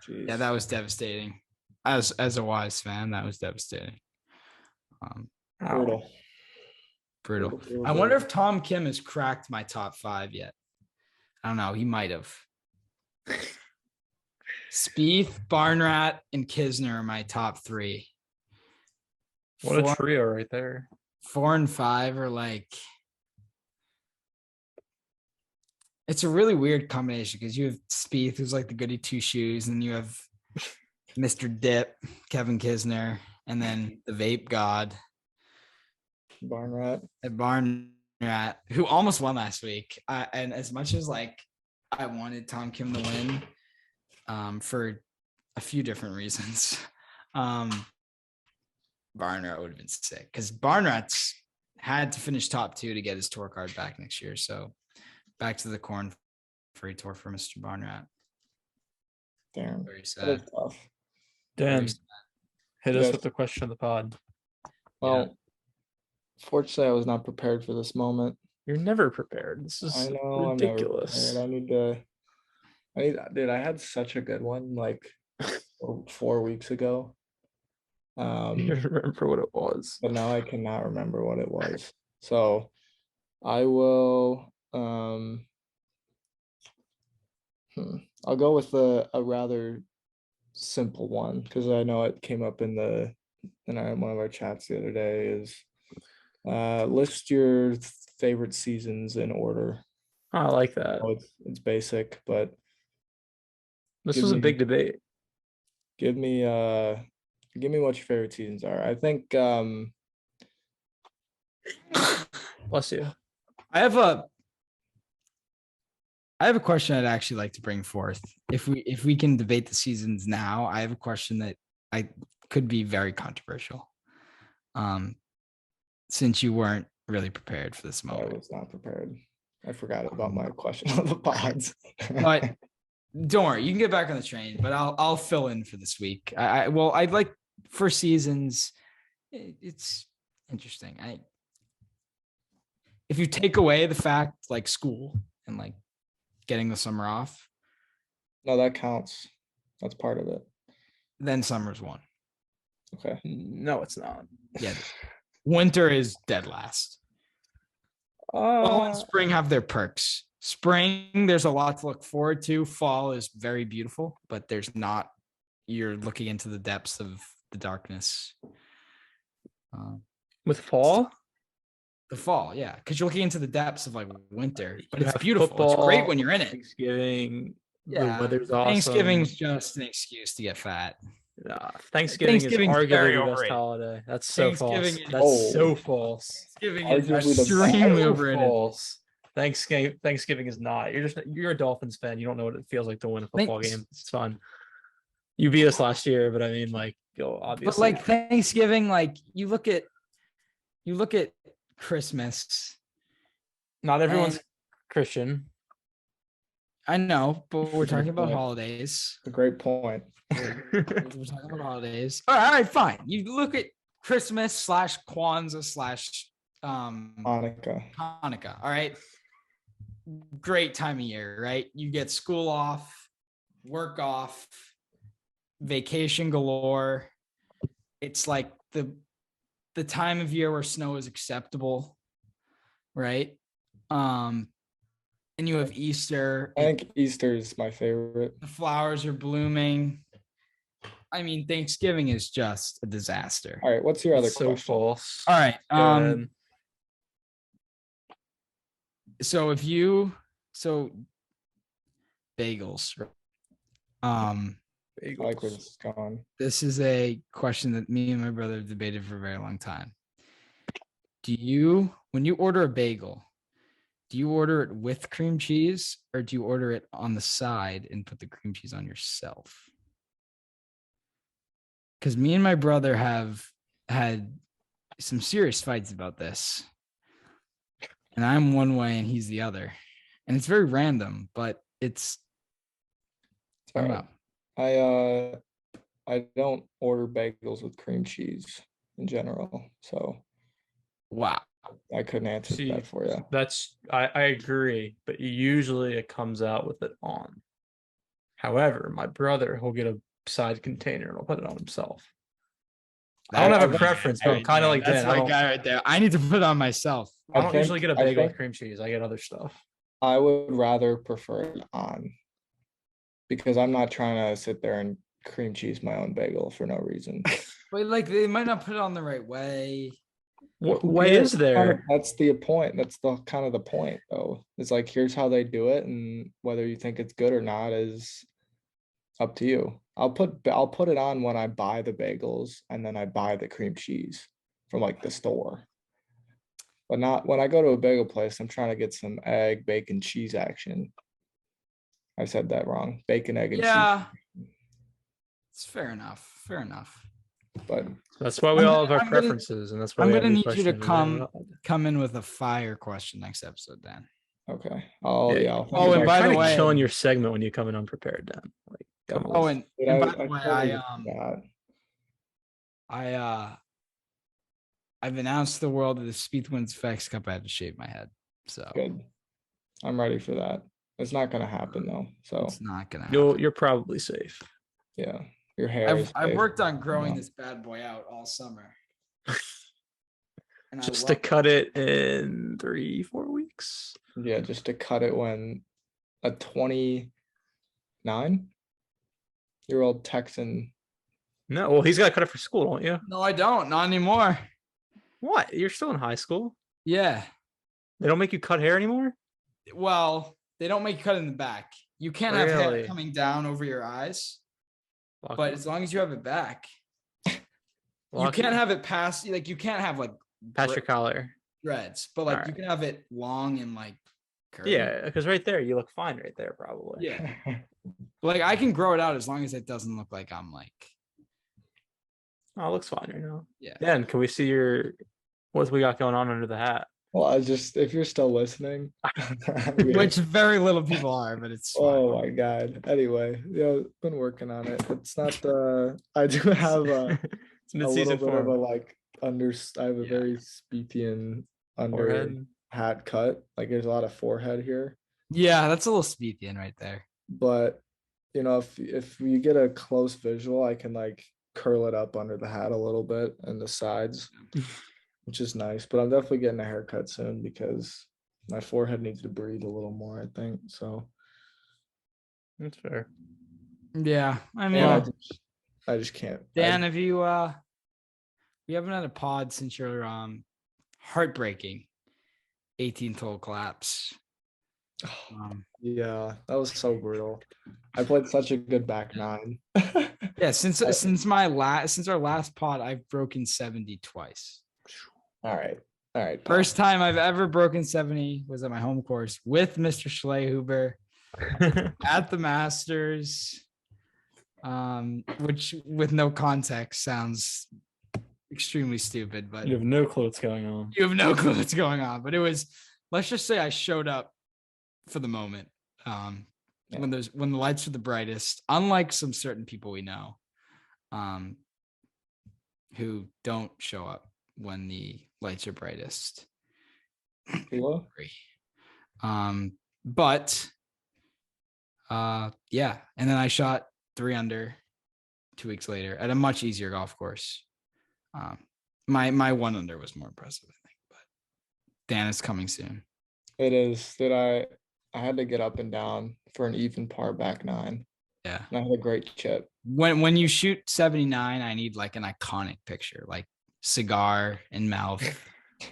Yeah, that was devastating. As a Wise fan, that was devastating. Brutal. I wonder if Tom Kim has cracked my top 5 yet. I don't know. He might have. Spieth, Barnrat, and Kisner are my top 3. What a trio right there. 4 and 5 are like. It's a really weird combination because you have Spieth, who's like the goody 2 shoes, and you have Mr. Dip, Kevin Kisner, and then the vape god. Barnrat, who almost won last week. And as much as like I wanted Tom Kim to win, for a few different reasons, Barnrat would have been sick because Barnrat's had to finish top 2 to get his tour card back next year. So back to the Corn Free Tour for Mr. Barnrat. Damn. Very That sad. is tough. Dan, Very sad. hit us Yes. with the question of the pod. Well, fortunately, I was not prepared for this moment. You're never prepared. This I is know ridiculous. I'm never prepared. Dude, I had such a good one like 4 weeks ago. You remember what it was. But now I cannot remember what it was. So I will I'll go with a rather simple one because I know it came up in one of our chats the other day is list your favorite seasons in order. I like that. It's basic, but This was a big debate. give me what your favorite seasons are. I think Bless you. I have a question I'd actually like to bring forth. If we can debate the seasons now, I have a question that I could be very controversial. Since you weren't really prepared for this I moment. was not prepared. I forgot about my question on the pods. But don't worry, you can get back on the train, but I'll fill in for this week. I'd like for seasons. It's interesting. If you take away the fact like school and like getting the summer off. No, that counts. That's part of it. Then summer's one. Okay. No, it's not. Yeah. Winter is dead last. Fall and spring have their perks. Spring, there's a lot to look forward to. Fall is very beautiful, but there's not. You're looking into the depths of the darkness. With fall? The fall, yeah, because you're looking into the depths of like winter, but You it's have beautiful. football, It's great when you're in it. Thanksgiving, Yeah, the weather's awesome. Thanksgiving's just an excuse to get fat. Nah, Thanksgiving's very arguably the best overrated. holiday. That's so false. Thanksgiving is- That's so false. Thanksgiving Arguably is the best. extremely So overrated. false. Thanksgiving is not. You're a Dolphins fan. You don't know what it feels like to win a football game. It's fun. You beat us last year, but I mean, like, obviously. But like Thanksgiving, like you look at Christmas. Not everyone's and- Christian. I know, but we're talking about Yeah. holidays. A great point. We're talking about holidays. All right, fine. You look at Christmas / Kwanzaa / Hanukkah. All right. Great time of year, right? You get school off, work off, vacation galore. It's like the time of year where snow is acceptable, right? And you have Easter. I think Easter is my favorite. The flowers are blooming. I mean, Thanksgiving is just a disaster. All right, what's your other That's so question? false. All right. Go ahead. So bagels. I like where this is going. This is a question that me and my brother have debated for a very long time. When you order a bagel, do you order it with cream cheese or do you order it on the side and put the cream cheese on yourself? Because me and my brother have had some serious fights about this. And I'm one way and he's the other. And it's very random, but it's I don't know. I don't order bagels with cream cheese in general, so Wow. I couldn't answer that for you. I agree, but usually it comes out with it on. However, my brother will get a side container and he'll put it on himself. I don't have a preference, but I'm kind of like that's Dan. my guy right there. I need to put it on myself. I don't usually get a bagel think with cream cheese. I get other stuff. I would rather prefer it on because I'm not trying to sit there and cream cheese my own bagel for no reason. But like they might not put it on the right way. What Who way cares? is there? That's the point. That's the kind of the point, though. It's like here's how they do it, and whether you think it's good or not is up to you. I'll put it on when I buy the bagels, and then I buy the cream cheese from like the store. But not when I go to a bagel place. I'm trying to get some egg, bacon, cheese action. I said that wrong. Bacon, egg, and Yeah. cheese. It's fair enough. Fair enough. But That's why we all have our preferences, and that's why I'm we gonna have need you to questions. come in with a fire question next episode, Dan. okay. Oh, I'll and You're by the kinda way- killing your segment when you come in unprepared, Dan. Like, Oh, and by the way, I've announced to the world that the Spieth wins FedEx Cup. I had to shave my head. So good. I'm ready for that. It's not gonna happen though. So it's not gonna happen. You're probably safe. Yeah. Your hair. I've worked on growing this bad boy out all summer. And just to cut it in 3-4 weeks. Yeah, just to cut it when a 29-year-old Texan. No, well, he's got to cut it for school, don't you? No, I don't. Not anymore. What? You're still in high school? Yeah. They don't make you cut hair anymore? Well, they don't make you cut in the back. You can't have hair coming down over your eyes. But as long as you have it back, you can't have it past. Like you can't have like past your collar dreads, but like you can have it long and like curly. Yeah, because right there you look fine right there probably. Yeah. Like I can grow it out as long as it doesn't look like I'm like. Oh, it looks fine right now. Yeah. Dan, can we see what we got going on under the hat? Well, if you're still listening, which very little people are, but it's fine. Oh my God. Anyway, been working on it. It's not I do have it's mid-season a little bit of a like I have a very Spiethian forehead hat cut. Like there's a lot of forehead here. Yeah, that's a little Spiethian right there. But if you get a close visual, I can like curl it up under the hat a little bit and the sides. Which is nice, but I'm definitely getting a haircut soon because my forehead needs to breathe a little more, I think. So that's fair. Yeah. I mean, I just can't. Dan, have you we haven't had a pod since your heartbreaking 18-hole collapse. Yeah, that was so brutal. I played such a good back nine. Yeah, since our last pod, I've broken 70 twice. All right. First time I've ever broken 70 was at my home course with Mr. Schlehuber at the Masters, which with no context sounds extremely stupid, but you have no clue what's going on. You have no clue what's going on, but it was, let's just say I showed up for the moment. When the lights are the brightest, unlike some certain people we know, who don't show up when the lights are brightest. But yeah, and then I shot 3 under 2 weeks later at a much easier golf course. My 1 under was more impressive, I think, but Dan is coming soon. It is. I had to get up and down for an even par back 9. Yeah. And I had a great chip. When you shoot 79, I need like an iconic picture, like cigar in mouth,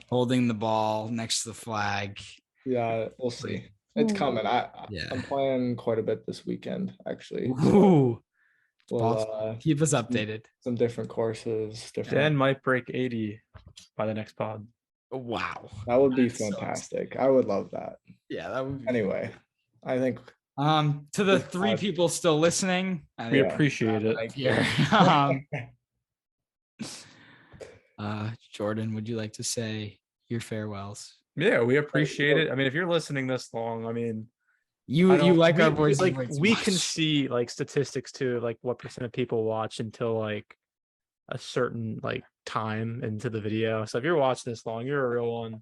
holding the ball next to the flag. Yeah, we'll see. It's coming. I'm playing quite a bit this weekend, actually. Ooh. We'll keep us updated. Some different courses. Dan might break 80 by the next pod. Wow. That would be fantastic. I would love that. Yeah, that would be anyway. I think to the 3 people still listening, we appreciate it. Thank you. Jordan, would you like to say your farewells? Yeah, we appreciate it. I mean, if you're listening this long, I mean, you like our voice. Like we can see like statistics too, like what % of people watch until like a certain like time into the video. So if you're watching this long, you're a real one.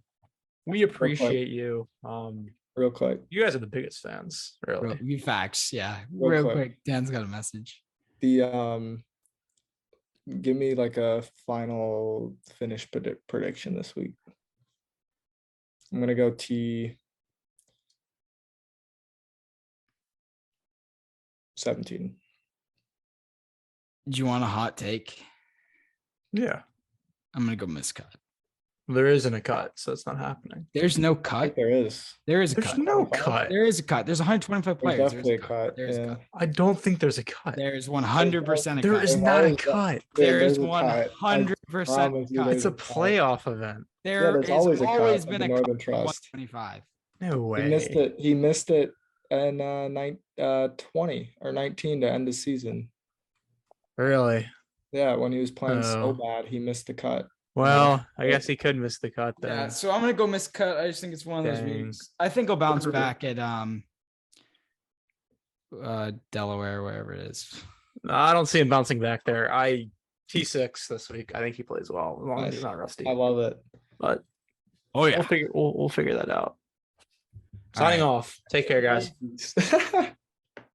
We appreciate you. Real quick, you guys are the biggest fans, really. You facts, yeah. Real quick, Dan's got a message. Give me like a final finish prediction this week. I'm gonna go T 17. Do you want a hot take? Yeah. I'm gonna go miscut. There isn't a cut, so it's not happening. There's no cut. There is. There's no cut. There is a cut. There's 125 players. There's definitely a cut. There's a cut. I don't think there's a cut. There's 100% a cut. There is not a cut. There is 100% cut. It's a playoff event. There's always been a cut. 125. No way. He missed it in 20 or 19 to end the season. Really? Yeah, when he was playing so bad, he missed the cut. Well, I guess he could miss the cut then. Yeah, so I'm gonna go miscut. I just think it's one of those weeks. I think he'll bounce back at Delaware, wherever it is. I don't see him bouncing back there. T6 this week. I think he plays well as long as he's not rusty. I love it. But Oh yeah, we'll figure that out. Signing off. Take care, guys.